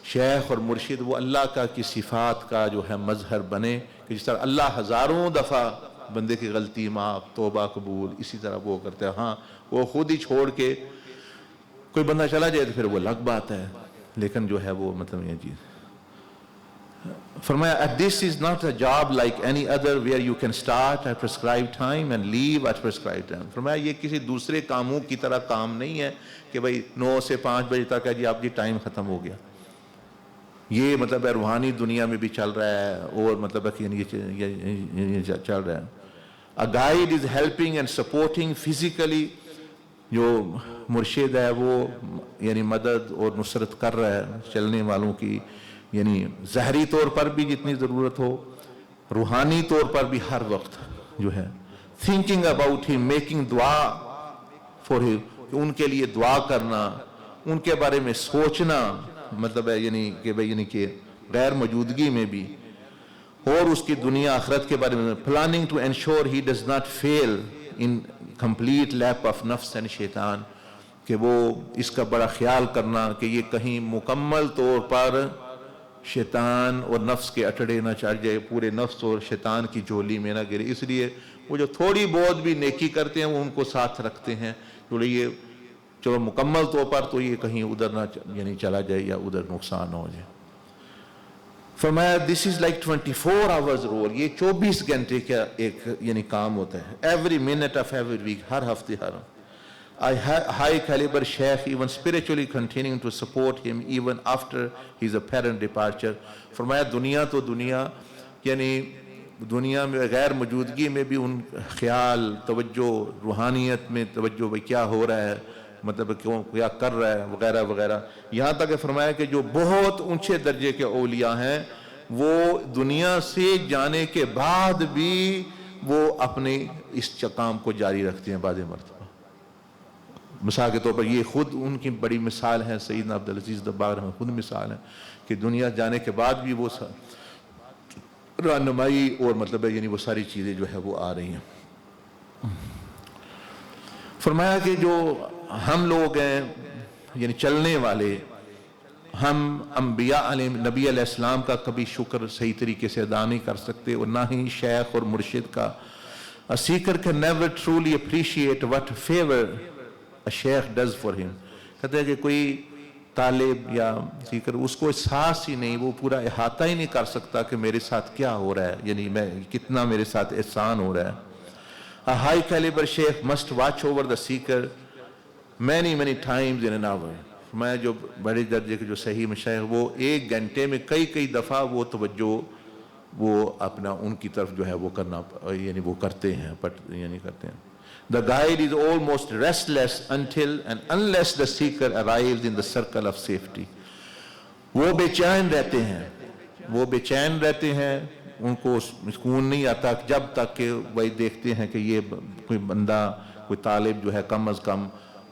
شیخ اور مرشد وہ اللہ کا کی صفات کا جو ہے مظہر بنے کہ جس طرح اللہ ہزاروں دفعہ بندے کی غلطی معاف، توبہ قبول، اسی طرح وہ کرتے ہیں. ہاں وہ خود ہی چھوڑ کے کوئی بندہ چلا جائے تو پھر وہ الگ بات ہے، لیکن جو ہے وہ مطلب یہ چیز فرمایا this is not a job like any other where you can start at prescribed time and leave at prescribed time. فرمایا یہ کسی دوسرے کاموں کی طرح کام نہیں ہے کہ بھئی 9 سے 5 بجے تک ہے جی آپ جی ٹائم ختم ہو گیا. یہ مطلب ہے روحانی دنیا میں بھی چل رہا ہے اور مطلب ہے کہ یہ چل رہا ہے. A guide is helping and supporting physically. جو مرشد ہے وہ یعنی مدد اور نصرت کر رہا ہے چلنے والوں کی، یعنی ظاہری طور پر بھی جتنی ضرورت ہو، روحانی طور پر بھی ہر وقت جو ہے thinking about him, making دعا for him، ان کے لیے دعا کرنا، ان کے بارے میں سوچنا مطلب ہے یعنی کہ بھئی یعنی کہ غیر موجودگی میں بھی، اور اس کی دنیا آخرت کے بارے میں planning to ensure he does not fail in complete lap of نفس and شیطان، کہ وہ اس کا بڑا خیال کرنا کہ یہ کہیں مکمل طور پر شیطان اور نفس کے اٹڑے نہ چڑھ جائے، پورے نفس اور شیطان کی جھولی میں نہ گرے. اس لیے وہ جو تھوڑی بہت بھی نیکی کرتے ہیں وہ ان کو ساتھ رکھتے ہیں، تو یہ چلو مکمل طور پر تو یہ کہیں ادھر نہ یعنی چلا جائے یا ادھر نقصان نہ ہو جائے. فرمایا this is like 24 hours role، یہ 24 گھنٹے کا ایک یعنی کام ہوتا ہے. every minute of every week، ہر ہفتے ہر A high caliber sheikh even spiritually continuing to support him even after his apparent departure. فرمایا دنیا تو دنیا یعنی دنیا میں غیر موجودگی میں بھی ان خیال، توجہ، روحانیت میں توجہ بھئی کیا ہو رہا ہے، مطلب کیا کر رہا ہے وغیرہ وغیرہ. یہاں تک کہ فرمایا کہ جو بہت اونچے درجے کے اولیاء ہیں وہ دنیا سے جانے کے بعد بھی وہ اپنے اس کام کو جاری رکھتے ہیں بعد مرتبہ. مثال کے طور پر یہ خود ان کی بڑی مثال ہے، سیدنا عبدالعزیز دباغ رحمہ خود مثال ہے کہ دنیا جانے کے بعد بھی وہ رہنمائی اور مطلب ہے یعنی وہ ساری چیزیں جو ہے وہ آ رہی ہیں. فرمایا کہ جو ہم لوگ ہیں یعنی چلنے والے، ہم انبیاء نبی علیہ السلام کا کبھی شکر صحیح طریقے سے ادا نہیں کر سکتے اور نہ ہی شیخ اور مرشد کا. A seeker can never truly appreciate what favor a sheikh does for him. کہتے ہیں کہ کوئی طالب یا سیکر اس کو احساس ہی نہیں، وہ پورا احاطہ ہی نہیں کر سکتا کہ میرے ساتھ کیا ہو رہا ہے، یعنی میں کتنا میرے ساتھ احسان ہو رہا ہے. A high caliber sheikh must watch over the seeker many times in an hour. میں جو بڑے درجے کے جو صحیح مشایخ وہ ایک گھنٹے میں کئی دفعہ وہ توجہ وہ اپنا ان کی طرف جو ہے وہ کرنا یعنی وہ کرتے ہیں یعنی کرتے ہیں. The guide is almost restless until and unless the seeker arrives in the circle of safety. وہ بے چین رہتے ہیں، ان کو سکون نہیں آتا جب تک کہ وہ دیکھتے ہیں کہ یہ کوئی بندہ، کوئی طالب جو ہے کم از کم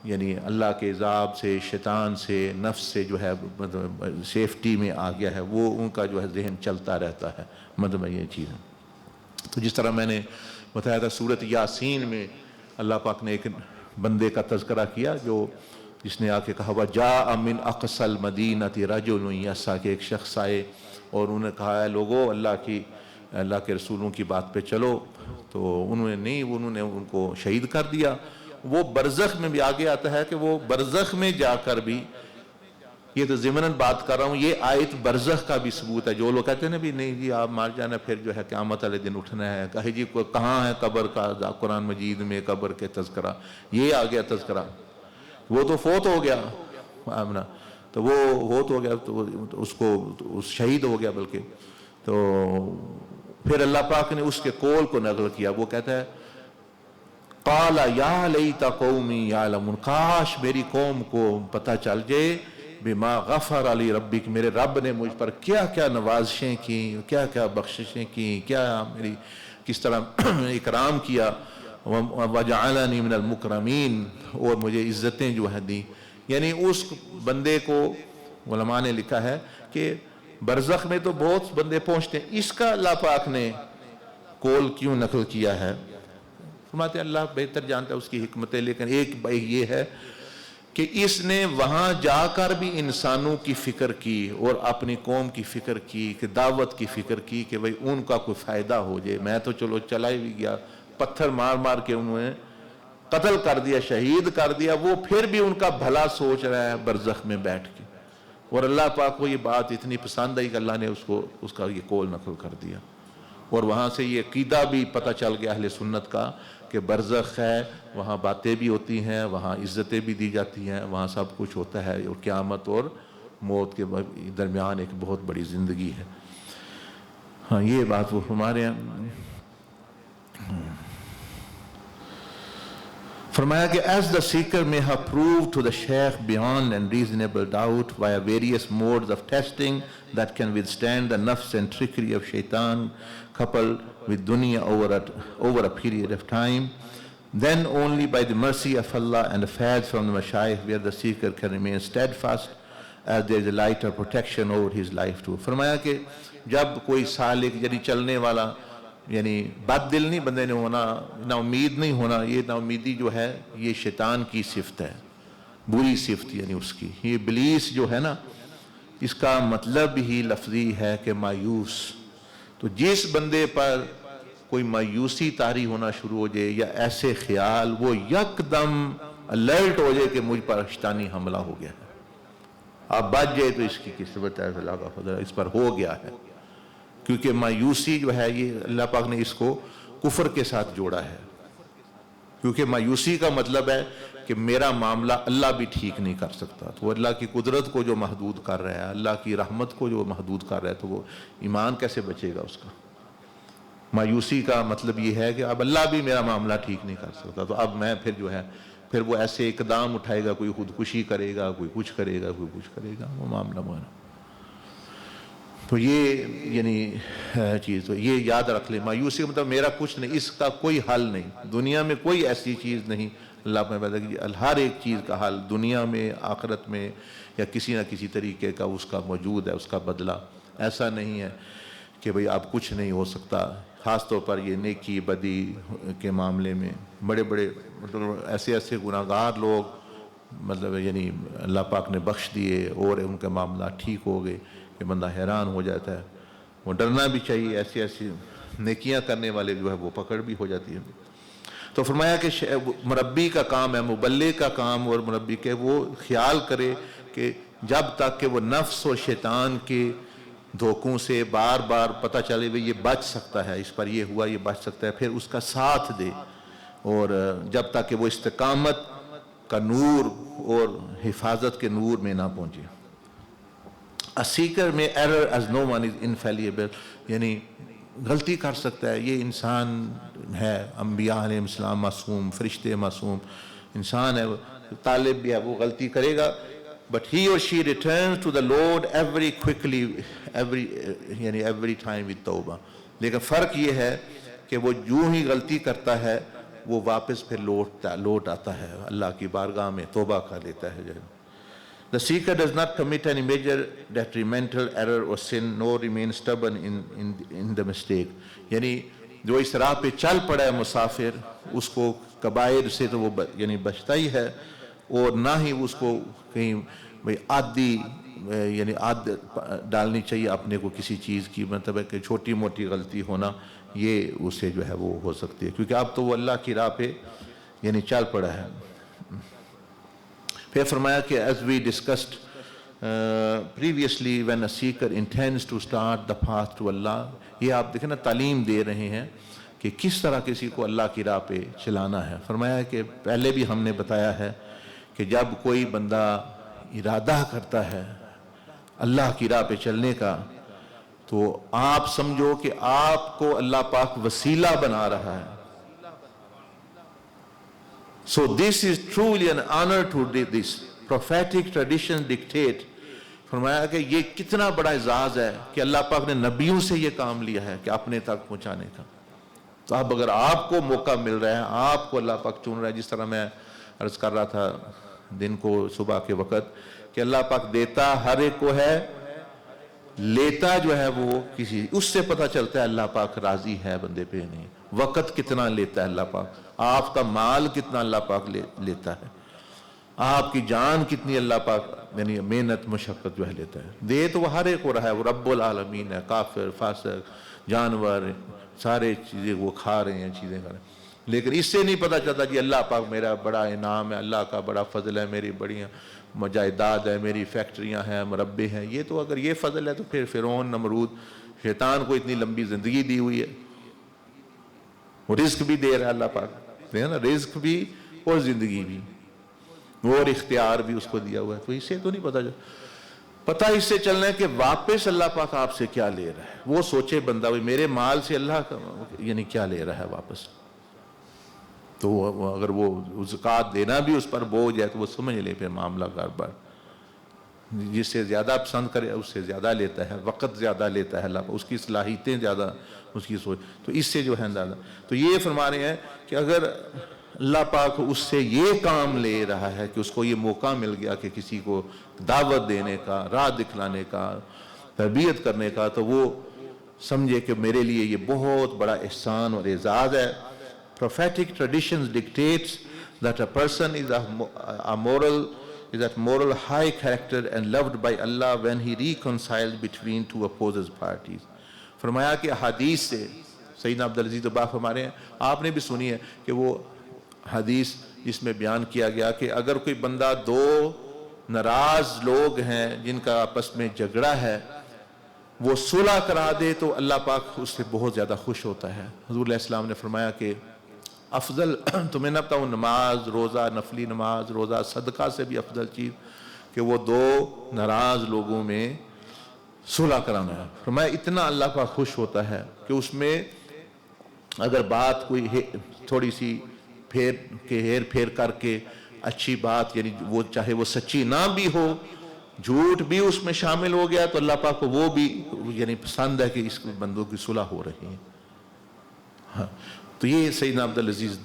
یعنی اللہ کے عذاب سے، شیطان سے، نفس سے جو ہے سیفٹی میں آ گیا ہے، وہ ان کا جو ہے ذہن چلتا رہتا ہے. مطلب یہ چیز ہے. تو جس طرح میں نے بتایا تھا سورۃ یاسین میں اللہ پاک نے ایک بندے کا تذکرہ کیا جو جس نے آ کے کہا وَجَاءَ مِنْ أَقْصَى الْمَدِينَةِ رَجُلٌ يَسْعَىٰ کہ ایک شخص آئے اور انہوں نے کہا ہے لوگو اللہ کے رسولوں کی بات پہ چلو، تو انہوں نے ان کو شہید کر دیا۔ وہ برزخ میں بھی آگے آتا ہے کہ وہ برزخ میں جا کر بھی، یہ تو ضمناً بات کر رہا ہوں، یہ آیت برزخ کا بھی ثبوت ہے۔ جو لوگ کہتے ہیں نا بھی نہیں جی آپ مار جانا پھر جو ہے قیامت والے دن اٹھنا ہے، کہے جی کہاں ہے قبر کا قرآن مجید میں قبر کے تذکرہ، یہ آ گیا تذکرہ، وہ تو فوت ہو گیا آمنہ، تو وہ فوت ہو گیا تو اس کو شہید ہو گیا بلکہ، تو پھر اللہ پاک نے اس کے قول کو نقل کیا، وہ کہتا ہے قال یا لیت قومی یعلمون، کاش میری قوم کو پتہ چل جائے بما غفر علی ربک، میرے رب نے مجھ پر کیا کیا نوازشیں کی، کیا کیا بخششیں کی، کیا میری کس طرح اکرام کیا، وجعلنی من المکرمین، اور مجھے عزتیں جو ہیں دی۔ یعنی اس بندے کو علماء نے لکھا ہے کہ برزخ میں تو بہت بندے پہنچتے ہیں، اس کا اللہ پاک نے قول کیوں نقل کیا ہے؟ فرماتے ہیں اللہ بہتر جانتا ہے اس کی حکمتیں، لیکن ایک یہ ہے کہ اس نے وہاں جا کر بھی انسانوں کی فکر کی اور اپنی قوم کی فکر کی، کہ دعوت کی فکر کی کہ بھئی ان کا کوئی فائدہ ہو جائے۔ میں تو چلو چلا ہی گیا، پتھر مار مار کے انہوں نے قتل کر دیا، شہید کر دیا، وہ پھر بھی ان کا بھلا سوچ رہا ہے برزخ میں بیٹھ کے، اور اللہ پاک کو یہ بات اتنی پسند آئی کہ اللہ نے اس کا یہ قول نقل کر دیا، اور وہاں سے یہ عقیدہ بھی پتہ چل گیا اہل سنت کا کہ برزخ ہے، وہاں باتیں بھی ہوتی ہیں، وہاں عزتیں بھی دی جاتی ہیں، وہاں سب کچھ ہوتا ہے، اور قیامت اور موت کے درمیان ایک بہت بڑی زندگی ہے۔ ہاں یہ بات وہ ہمارے فرمایا کہ as the seeker may have proved to the sheikh beyond and reasonable doubt via various modes of testing that can withstand the nafs and trickery of shaitan coupled with dunya over a period of time, then only by the mercy of Allah and the faith from the mashayikh where the seeker can remain steadfast as there is a light of protection over his life too۔ فرمایا کہ جب کوئی سالک یعنی چلنے والا، یعنی بد دل نہیں بندے نے ہونا، نا امید نہیں ہونا، یہ نا امیدی جو ہے یہ شیطان کی صفت ہے، بری صفت یعنی اس کی، یہ ابلیس جو ہے نا اس کا مطلب ہی لفظی ہے کہ مایوس۔ تو جس بندے پر کوئی مایوسی طاری ہونا شروع ہو جائے یا ایسے خیال، وہ یکدم الرٹ ہو جائے کہ مجھ پر شیطانی حملہ ہو گیا ہے، آپ بچ جائے تو اس کی قسمت ہے، اللہ کا فضل ہے، اس پر ہو گیا ہے۔ کیونکہ مایوسی جو ہے یہ اللہ پاک نے اس کو کفر کے ساتھ جوڑا ہے، کیونکہ مایوسی کا مطلب ہے کہ میرا معاملہ اللہ بھی ٹھیک نہیں کر سکتا، تو اللہ کی قدرت کو جو محدود کر رہا ہے، اللہ کی رحمت کو جو محدود کر رہا ہے، تو وہ ایمان کیسے بچے گا اس کا؟ مایوسی کا مطلب یہ ہے کہ اب اللہ بھی میرا معاملہ ٹھیک نہیں کر سکتا، تو اب میں پھر وہ ایسے اقدام اٹھائے گا، کوئی خودکشی کرے گا، کوئی کچھ کرے گا، کوئی کچھ کرے گا، وہ معاملہ مانا۔ تو یہ یعنی چیز تو یہ یاد رکھ لیں، مایوسی کا مطلب میرا کچھ نہیں، اس کا کوئی حل نہیں، دنیا میں کوئی ایسی چیز نہیں اللہ نے پیدا کی، ہر ایک چیز کا حل دنیا میں، آخرت میں، یا کسی نہ کسی طریقے کا اس کا موجود ہے، اس کا بدلہ۔ ایسا نہیں ہے کہ بھئی اب کچھ نہیں ہو سکتا، خاص طور پر یہ نیکی بدی کے معاملے میں بڑے بڑے مطلب ایسے گناہگار لوگ مطلب یعنی اللہ پاک نے بخش دیے اور ان کا معاملہ ٹھیک ہو گئے کہ بندہ حیران ہو جاتا ہے۔ وہ ڈرنا بھی چاہیے، ایسی نیکیاں کرنے والے جو ہے وہ پکڑ بھی ہو جاتی ہے۔ تو فرمایا کہ مربی کا کام ہے، مبلغ کا کام اور مربی کے وہ خیال کرے کہ جب تک کہ وہ نفس اور شیطان کے دھوکوں سے بار بار پتہ چلے یہ بچ سکتا ہے، اس پر یہ ہوا، یہ بچ سکتا ہے، پھر اس کا ساتھ دے، اور جب تک کہ وہ استقامت کا نور اور حفاظت کے نور میں نہ پہنچے۔ A seeker may err as no one is infallible، یعنی غلطی کر سکتا ہے، یہ انسان ہے، انبیاء علیہ السلام معصوم، فرشتے معصوم، انسان ہے، طالب بھی ہے، وہ غلطی کرے گا، but he or she returns to the Lord every time with توبہ۔ لیکن فرق یہ ہے کہ وہ جو ہی غلطی کرتا ہے وہ واپس پھر لوٹ آتا ہے اللہ کی بارگاہ میں، توبہ کر لیتا ہے۔ The seeker does not commit any major detrimental error or sin nor remain stubborn in the mistake۔ یعنی جو اس راہ پہ چل پڑا ہے مسافر، اس کو کبائر سے تو وہ یعنی بچتا ہی ہے، اور نہ ہی اس کو کہیں بھئی عادی یعنی عادت ڈالنی چاہیے اپنے کو کسی چیز کی، مطلب ہے کہ چھوٹی موٹی غلطی ہونا یہ اسے جو ہے وہ ہو سکتی ہے، کیونکہ اب تو وہ اللہ کی راہ پہ یعنی چل پڑا ہے۔ پھر فرمایا کہ as we discussed previously when a seeker intends to start the path to Allah، یہ آپ دیکھیں نا تعلیم دے رہے ہیں کہ کس طرح کسی کو اللہ کی راہ پہ چلانا ہے۔ فرمایا کہ پہلے بھی ہم نے بتایا ہے کہ جب کوئی بندہ ارادہ کرتا ہے اللہ کی راہ پہ چلنے کا تو آپ سمجھو کہ آپ کو اللہ پاک وسیلہ بنا رہا ہے۔ So this is truly an honor to this prophetic tradition dictate۔ فرمایا کہ یہ کتنا بڑا اعزاز ہے کہ اللہ پاک نے نبیوں سے یہ کام لیا ہے کہ اپنے تک پہنچانے کا۔ تو اب اگر آپ کو موقع مل رہا ہے، آپ کو اللہ پاک چن رہا ہے، جس طرح میں عرض کر رہا تھا دن کو صبح کے وقت کہ اللہ پاک دیتا ہر ایک کو ہے، لیتا جو ہے وہ کسی، اس سے پتہ چلتا ہے اللہ پاک راضی ہے بندے پہ نہیں۔ وقت کتنا لیتا ہے اللہ پاک، آپ کا مال کتنا اللہ پاک لیتا ہے، آپ کی جان کتنی اللہ پاک یعنی محنت مشقت جو ہے لیتا ہے۔ دے تو وہ ہر ایک ہو رہا ہے، وہ رب العالمین ہے، کافر فاسق جانور سارے چیزیں وہ کھا رہے ہیں، چیزیں کھا رہے ہیں، لیکن اس سے نہیں پتہ چلتا جی اللہ پاک میرا بڑا انعام ہے، اللہ کا بڑا فضل ہے، میری بڑی جائیداد ہے، میری فیکٹریاں ہیں، مربے ہیں۔ یہ تو اگر یہ فضل ہے تو پھر فرعون نمرود شیطان کو اتنی لمبی زندگی دی ہوئی ہے، وہ رزق بھی دے رہا ہے اللہ پاک، دیکھیں نا رزق بھی اور زندگی بھی اور اختیار بھی اس کو دیا ہوا ہے۔ تو اس سے تو نہیں پتہ اس سے چلنا ہے کہ واپس اللہ پاک آپ سے کیا لے رہا ہے۔ وہ سوچے بندہ میرے مال سے اللہ کا یعنی کیا لے رہا ہے واپس، تو اگر وہ زکوٰۃ دینا بھی اس پر بوجھ ہے تو وہ سمجھ لے پھر معاملہ گڑبڑ، جس سے زیادہ پسند کرے اس سے زیادہ لیتا ہے، وقت زیادہ لیتا ہے اللہ پاک، اس کی صلاحیتیں زیادہ، اس کی سوچ، تو اس سے جو ہے زیادہ۔ تو یہ فرما رہے ہیں کہ اگر اللہ پاک اس سے یہ کام لے رہا ہے کہ اس کو یہ موقع مل گیا کہ کسی کو دعوت دینے کا، راہ دکھلانے کا، تربیت کرنے کا، تو وہ سمجھے کہ میرے لیے یہ بہت بڑا احسان اور اعزاز ہے۔ Prophetic traditions dictates that a person is at moral high character and loved by Allah when he reconciles between two opposing parties۔ فرمایا کہ حدیث سے سیدنا عبدالعزیز ابا فرما رہے ہیں، آپ نے بھی سنی ہے کہ وہ حدیث جس میں بیان کیا گیا کہ اگر کوئی بندہ دو ناراض لوگ ہیں جن کا آپس میں جھگڑا ہے، وہ صلح کرا دے تو اللہ پاک اس سے بہت زیادہ خوش ہوتا ہے۔ حضور علیہ السلام نے فرمایا کہ افضل تمہیں نہ بتاؤں نماز روزہ، نفلی نماز روزہ صدقہ سے بھی افضل چیز کہ وہ دو ناراض لوگوں میں صلح کرانا ہے۔ فرمایا اتنا اللہ پاک خوش ہوتا ہے کہ اس میں اگر بات کوئی تھوڑی سی ہیر پھیر کر کے اچھی بات یعنی وہ چاہے وہ سچی نہ بھی ہو، جھوٹ بھی اس میں شامل ہو گیا تو اللہ پاک کو وہ بھی یعنی پسند ہے کہ اس بندوں کی صلح ہو رہی ہے۔ ہاں تو یہ سیدنا عبدالعزیز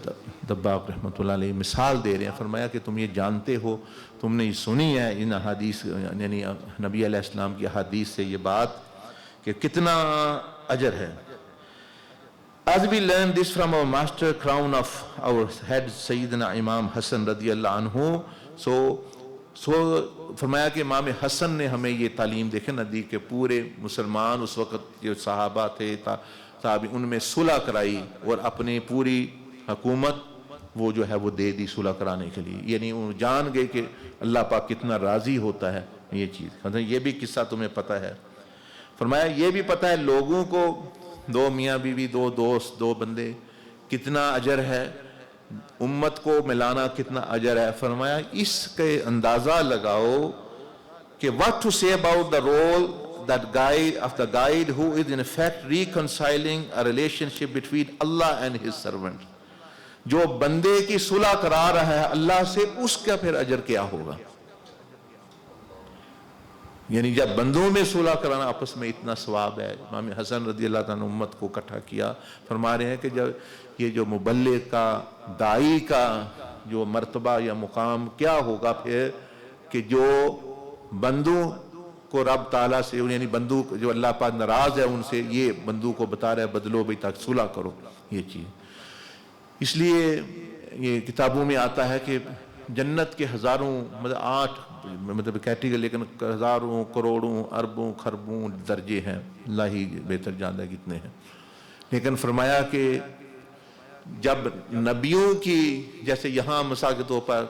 دباغ رحمۃ اللہ علیہ مثال دے رہے ہیں۔ فرمایا کہ تم یہ جانتے ہو، تم نے یہ سنی ہے ان احادیث یعنی نبی علیہ السلام کی احادیث سے یہ بات کہ کتنا اجر ہے۔ As we learn this from our master crown of our head Sayyidina Imam Hassan رضی اللہ عنہ، so فرمایا کہ امام حسن نے ہمیں یہ تعلیم دیکھے ندی کہ پورے مسلمان اس وقت جو صحابہ تھے صحابی ان میں صلح کرائی اور اپنی پوری حکومت وہ جو ہے وہ دے دی صلح کرانے کے لیے، یعنی وہ جان گئے کہ اللہ پاک کتنا راضی ہوتا ہے یہ چیز۔ یہ بھی قصہ تمہیں پتہ ہے۔ فرمایا یہ بھی پتہ ہے لوگوں کو، دو میاں بیوی، دو دوست، دو بندے، کتنا اجر ہے، امت کو ملانا کتنا اجر ہے۔ فرمایا اس کے اندازہ لگاؤ کہ what to say about the role that guide who is in fact reconciling a relationship between Allah and his servant۔ جو بندے کی صلح کرا رہا ہے اللہ سے، اس کا پھر اجر کیا ہوگا؟ یعنی جب بندوں میں صلح کرانا آپس میں اتنا ثواب ہے۔ امام حسن رضی اللہ عنہ امت کو اکٹھا کیا، فرما رہے ہیں کہ جب یہ جو مبلغ کا، داعی کا جو مرتبہ یا مقام کیا ہوگا پھر کہ جو بندوں کو رب تعالیٰ سے یعنی بندوں جو اللہ پاک ناراض ہے ان سے، یہ بندوں کو بتا رہا ہے بدلو بھی تک صلح کرو یہ چیز۔ اس لیے یہ کتابوں میں آتا ہے کہ جنت کے ہزاروں مطلب 8 مطلب کیٹیگری لیکن ہزاروں کروڑوں اربوں خربوں درجے ہیں، اللہ ہی بہتر جانتا ہے کتنے ہیں. لیکن فرمایا کہ جب نبیوں کی جیسے یہاں مثال کے طور پر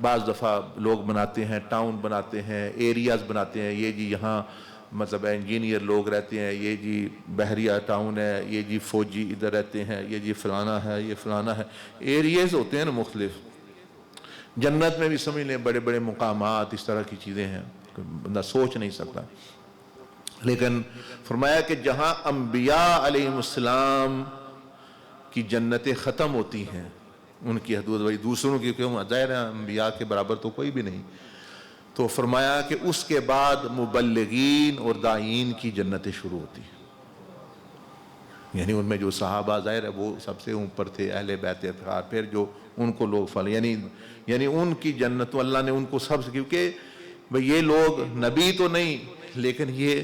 بعض دفعہ لوگ بناتے ہیں، ٹاؤن بناتے ہیں، ایریاز بناتے ہیں، یہ جی یہاں مطلب انجینئر لوگ رہتے ہیں، یہ جی بحریہ ٹاؤن ہے، یہ جی فوجی ادھر رہتے ہیں، یہ جی فلانا ہے، یہ فلانا ہے، ایریاز ہوتے ہیں نا مختلف. جنت میں بھی سمجھ لیں بڑے بڑے مقامات اس طرح کی چیزیں ہیں، بندہ سوچ نہیں سکتا. لیکن فرمایا کہ جہاں انبیاء علیہ السلام کی جنتیں ختم ہوتی ہیں، ان کی حدود وہی دوسروں کی کیوں ظاہر ہے انبیاء کے برابر تو کوئی بھی نہیں، تو فرمایا کہ اس کے بعد مبلغین اور داعین کی جنتیں شروع ہوتی ہیں. یعنی ان میں جو صحابہ ظاہر ہے وہ سب سے اوپر تھے، اہل بیت اطہار، پھر جو ان کو لوگ یعنی ان کی جنتوں اللہ نے ان کو سب سے، کیونکہ بھئی یہ لوگ نبی تو نہیں لیکن یہ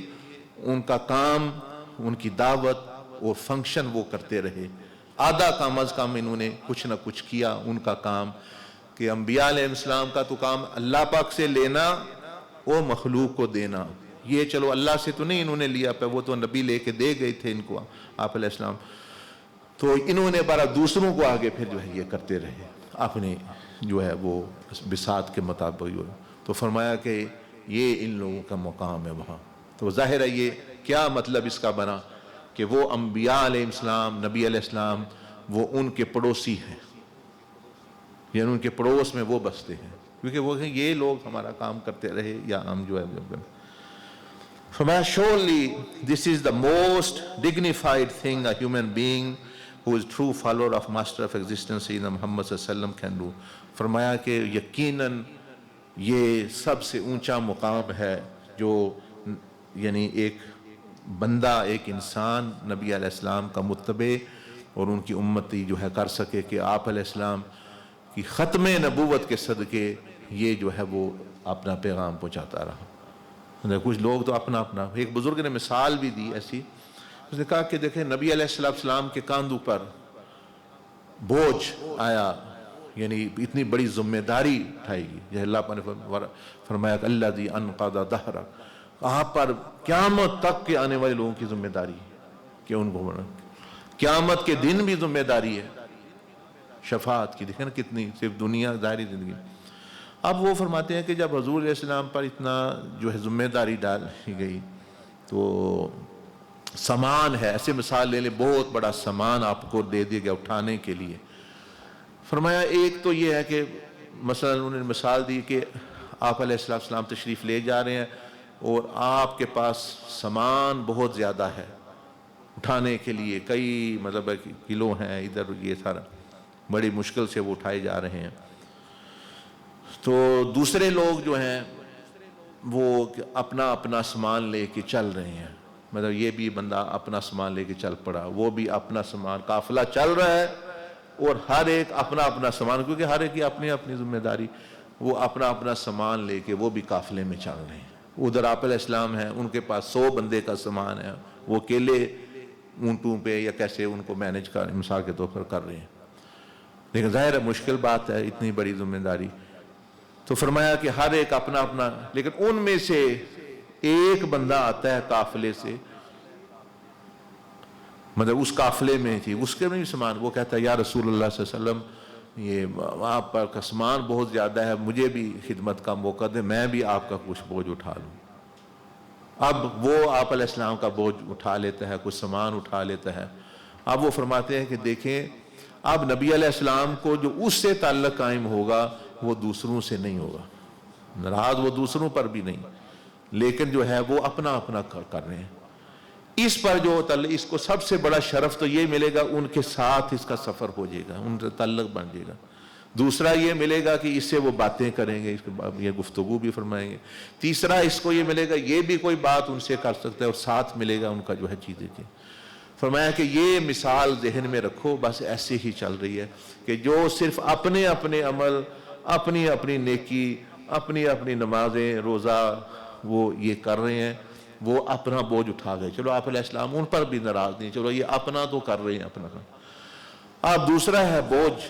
ان کا کام، ان کی دعوت اور فنکشن وہ کرتے رہے. آدھا کام از کام انہوں نے کچھ نہ کچھ کیا. ان کا کام کہ انبیاء علیہ السلام کا تو کام اللہ پاک سے لینا اور مخلوق کو دینا. یہ چلو اللہ سے تو نہیں انہوں نے لیا پہ، وہ تو نبی لے کے دے گئے تھے ان کو آپ علیہ السلام، تو انہوں نے بارہ دوسروں کو آگے پھر جو ہے یہ کرتے رہے اپنے جو ہے وہ بساط کے مطابق. تو فرمایا کہ یہ ان لوگوں کا مقام ہے وہاں. تو ظاہر ہے یہ کیا مطلب اس کا بنا کہ وہ انبیاء علیہ السلام، نبی علیہ السلام وہ ان کے پڑوسی ہیں، یعنی ان کے پڑوس میں وہ بستے ہیں، کیونکہ وہ ہیں یہ لوگ ہمارا کام کرتے رہے یا ہم جو ہے. فرمایا surely this is the most dignified thing a human being who is true follower of master of existence Sayyidina Muhammad صلی اللہ علیہ وسلم can do. فرمایا کہ یقیناً یہ سب سے اونچا مقام ہے جو یعنی ایک بندہ، ایک انسان نبی علیہ السلام کا متبع اور ان کی امتی جو ہے کر سکے کہ آپ علیہ السلام کی ختم نبوت کے صدقے یہ جو ہے وہ اپنا پیغام پہنچاتا رہا. کچھ لوگ تو اپنا ایک بزرگ نے مثال بھی دی ایسی، اس نے کہا کہ دیکھیں نبی علیہ السلام کے کاندھوں پر بوجھ آیا، یعنی اتنی بڑی ذمہ داری اٹھائی گی، جیسے اللہ نے فرمایا کہ الذی انقض ظہرک، آپ پر قیامت تک کے آنے والے لوگوں کی ذمہ داری کہ ان کو قیامت کے دن بھی ذمہ داری ہے شفاعت کی. دیکھیں نا کتنی، صرف دنیا ظاہری زندگی. اب وہ فرماتے ہیں کہ جب حضور علیہ السلام پر اتنا جو ہے ذمہ داری ڈالی گئی تو سامان ہے، ایسے مثال لے لیں بہت بڑا سامان آپ کو دے دیا گیا اٹھانے کے لیے. فرمایا ایک تو یہ ہے کہ مثلا انہوں نے مثال دی کہ آپ علیہ السلام تشریف لے جا رہے ہیں اور آپ کے پاس سامان بہت زیادہ ہے اٹھانے کے لیے، کئی مطلب کلو ہیں ادھر، یہ سارا بڑی مشکل سے وہ اٹھائے جا رہے ہیں. تو دوسرے لوگ جو ہیں وہ اپنا اپنا سامان لے کے چل رہے ہیں، مطلب یہ بھی بندہ اپنا سامان لے کے چل پڑا، وہ بھی اپنا سامان، قافلہ چل رہا ہے اور ہر ایک اپنا اپنا سامان، کیونکہ ہر ایک کی اپنی اپنی ذمہ داری، وہ اپنا اپنا سامان لے کے وہ بھی قافلے میں چل رہے ہیں. ادھر آپ علیہ السلام ہیں، ان کے پاس 100 بندے کا سامان ہے، وہ اکیلے اونٹوں پہ یا کیسے ان کو مینج کر مثال کے طور پر کر رہے ہیں. لیکن ظاہر ہے مشکل بات ہے اتنی بڑی ذمہ داری. تو فرمایا کہ ہر ایک اپنا اپنا، لیکن ان میں سے ایک بندہ آتا ہے قافلے سے، مطلب اس قافلے میں تھی، اس کے میں بھی سامان، وہ کہتا ہے یا رسول اللہ صلی اللہ علیہ وسلم یہ آپ پر کا سامان بہت زیادہ ہے، مجھے بھی خدمت کا موقع دے، میں بھی آپ کا کچھ بوجھ اٹھا لوں. اب وہ آپ علیہ السلام کا بوجھ اٹھا لیتا ہے، کچھ سامان اٹھا لیتا ہے. اب وہ فرماتے ہیں کہ دیکھیں اب نبی علیہ السلام کو جو اس سے تعلق قائم ہوگا وہ دوسروں سے نہیں ہوگا، ناراض وہ دوسروں پر بھی نہیں، لیکن جو ہے وہ اپنا اپنا کر رہے ہیں. اس پر جو اس کو سب سے بڑا شرف تو یہ ملے گا ان کے ساتھ اس کا سفر ہو جائے گا، ان سے تعلق بن جائے گا. دوسرا یہ ملے گا کہ اس سے وہ باتیں کریں گے، اس کے بعد یہ گفتگو بھی فرمائیں گے. تیسرا اس کو یہ ملے گا یہ بھی کوئی بات ان سے کر سکتا ہے، اور ساتھ ملے گا ان کا جو ہے چیزیں کی. فرمایا کہ یہ مثال ذہن میں رکھو، بس ایسے ہی چل رہی ہے کہ جو صرف اپنے اپنے عمل، اپنی اپنی نیکی، اپنی اپنی نمازیں روزہ وہ یہ کر رہے ہیں، وہ اپنا بوجھ اٹھا گئے. چلو آپ علیہ السلام ان پر بھی ناراض نہیں، چلو یہ اپنا تو کر رہے ہیں اپنا. اب دوسرا ہے بوجھ،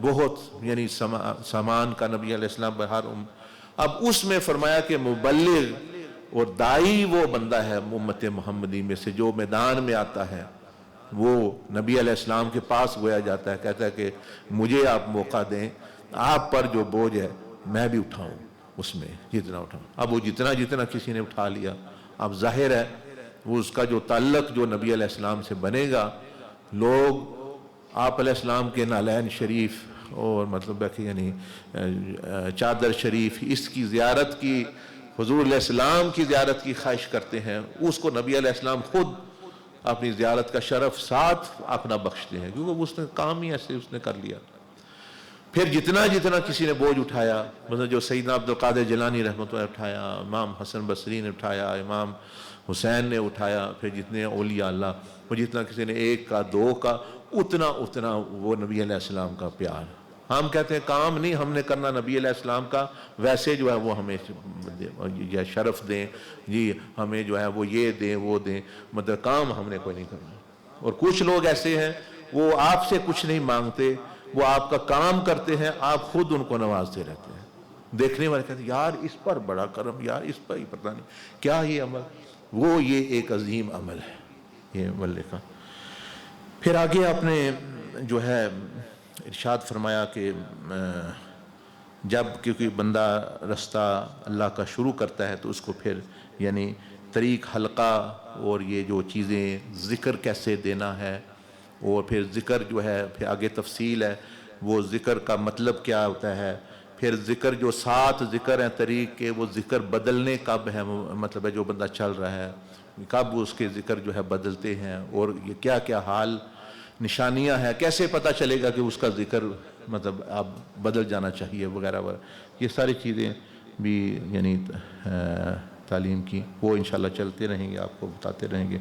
بہت یعنی سامان کا نبی علیہ السلام پر ہر اب اس میں فرمایا کہ مبلغ اور دائی وہ بندہ ہے امت محمدی میں سے جو میدان میں آتا ہے، وہ نبی علیہ السلام کے پاس گویا جاتا ہے، کہتا ہے کہ مجھے آپ موقع دیں، آپ پر جو بوجھ ہے میں بھی اٹھاؤں، اس میں جتنا اٹھاؤں۔ اب وہ جتنا کسی نے اٹھا لیا، اب ظاہر ہے وہ اس کا جو تعلق جو نبی علیہ السلام سے بنے گا، لوگ آپ علیہ السلام کے نالین شریف اور مطلب ہے کہ یعنی چادر شریف اس کی زیارت کی، حضور علیہ السلام کی زیارت کی خواہش کرتے ہیں، اس کو نبی علیہ السلام خود اپنی زیارت کا شرف ساتھ اپنا بخشتے ہیں، کیونکہ اس نے کام ہی ایسے اس نے کر لیا۔ پھر جتنا کسی نے بوجھ اٹھایا، مثلا جو سیدنا عبدالقادر جیلانی رحمۃ اللہ اٹھایا، امام حسن بصری نے اٹھایا، امام حسین نے اٹھایا، پھر جتنے اولیاء اللہ، وہ جتنا کسی نے 1 کا 2 کا اتنا وہ نبی علیہ السلام کا پیار۔ ہم کہتے ہیں کام نہیں ہم نے کرنا نبی علیہ السلام کا، ویسے جو ہے وہ ہمیں یا شرف دیں جی، ہمیں جو ہے وہ یہ دیں وہ دیں، مطلب کام ہم نے کوئی نہیں کرنا۔ اور کچھ لوگ ایسے ہیں وہ آپ سے کچھ نہیں مانگتے، وہ آپ کا کام کرتے ہیں، آپ خود ان کو نوازتے رہتے ہیں۔ دیکھنے والے کہتے ہیں یار اس پر بڑا کرم، یار اس پر ہی پتہ نہیں کیا یہ عمل، وہ یہ ایک عظیم عمل ہے یہ عمل لکھا۔ پھر آگے آپ نے جو ہے ارشاد فرمایا کہ جب کیونکہ بندہ رستہ اللہ کا شروع کرتا ہے تو اس کو پھر یعنی طریق حلقہ اور یہ جو چیزیں ذکر کیسے دینا ہے، اور پھر ذکر جو ہے پھر آگے تفصیل ہے، وہ ذکر کا مطلب کیا ہوتا ہے، پھر ذکر جو 7 ذکر ہیں طریق کے، وہ ذکر بدلنے کب ہے، مطلب ہے جو بندہ چل رہا ہے کب اس کے ذکر جو ہے بدلتے ہیں، اور یہ کیا کیا حال نشانیاں ہیں، کیسے پتہ چلے گا کہ اس کا ذکر مطلب اب بدل جانا چاہیے وغیرہ وغیرہ، یہ ساری چیزیں بھی یعنی تعلیم کی وہ انشاءاللہ چلتے رہیں گے، آپ کو بتاتے رہیں گے۔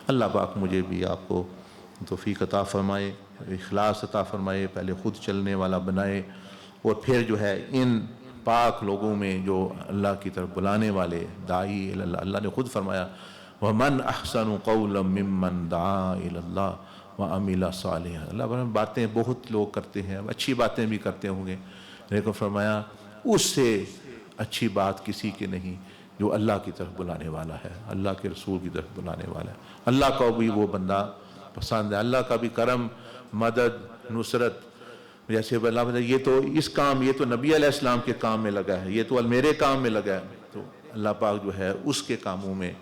اللہ پاک مجھے بھی آپ کو توفیق عطا فرمائے، اخلاص عطا فرمائے، پہلے خود چلنے والا بنائے، اور پھر جو ہے ان پاک لوگوں میں جو اللہ کی طرف بلانے والے داعی اللہ، اللہ نے خود فرمایا وَمَنْ أَحْسَنُ قَوْلًا مِّمَّنْ دَعَا إِلَى اللَّهِ وَعَمِلَ صَالِحًا۔ اللہ فرمایا باتیں بہت لوگ کرتے ہیں، اچھی باتیں بھی کرتے ہوں گے، لیکن فرمایا اس سے اچھی بات کسی کی نہیں جو اللہ کی طرف بلانے والا ہے، اللہ کے رسول کی طرف بلانے والا ہے۔ اللہ کو بھی وہ بندہ پسند ہے، اللہ کا بھی کرم، مدد، نصرت، جیسے اللہ یہ تو اس کام، یہ تو نبی علیہ السلام کے کام میں لگا ہے، یہ تو میرے کام میں لگا ہے، تو اللہ پاک جو ہے اس کے کاموں میں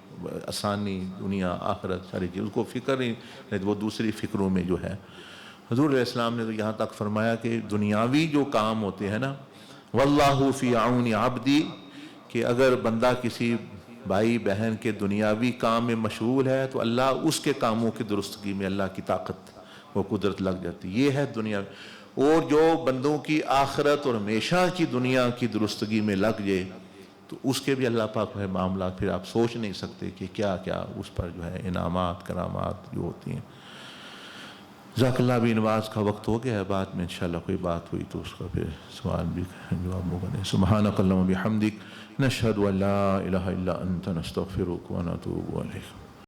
آسانی، دنیا آخرت ساری چیز اس کو فکر نہیں، وہ دوسری فکروں میں جو ہے۔ حضور علیہ السلام نے تو یہاں تک فرمایا کہ دنیاوی جو کام ہوتے ہیں نا، واللہ فی عون عبدی، کہ اگر بندہ کسی بھائی بہن کے دنیاوی کام میں مشغول ہے تو اللہ اس کے کاموں کی درستگی میں اللہ کی طاقت وہ قدرت لگ جاتی، یہ ہے دنیا۔ اور جو بندوں کی آخرت اور ہمیشہ کی دنیا کی درستگی میں لگ جائے تو اس کے بھی اللہ پاک ہے معاملات، پھر آپ سوچ نہیں سکتے کہ کیا کیا اس پر جو ہے انعامات کرامات جو ہوتی ہیں۔ جزاک اللہ، بھی نماز کا وقت ہو گیا ہے، بعد میں انشاءاللہ کوئی بات ہوئی تو اس کا پھر سوال بھی جواب ہوگا۔ سبحانک اللہم و بحمدک، نشہد ان لا الہ الا انت، نستغفرک و نتوب الیک۔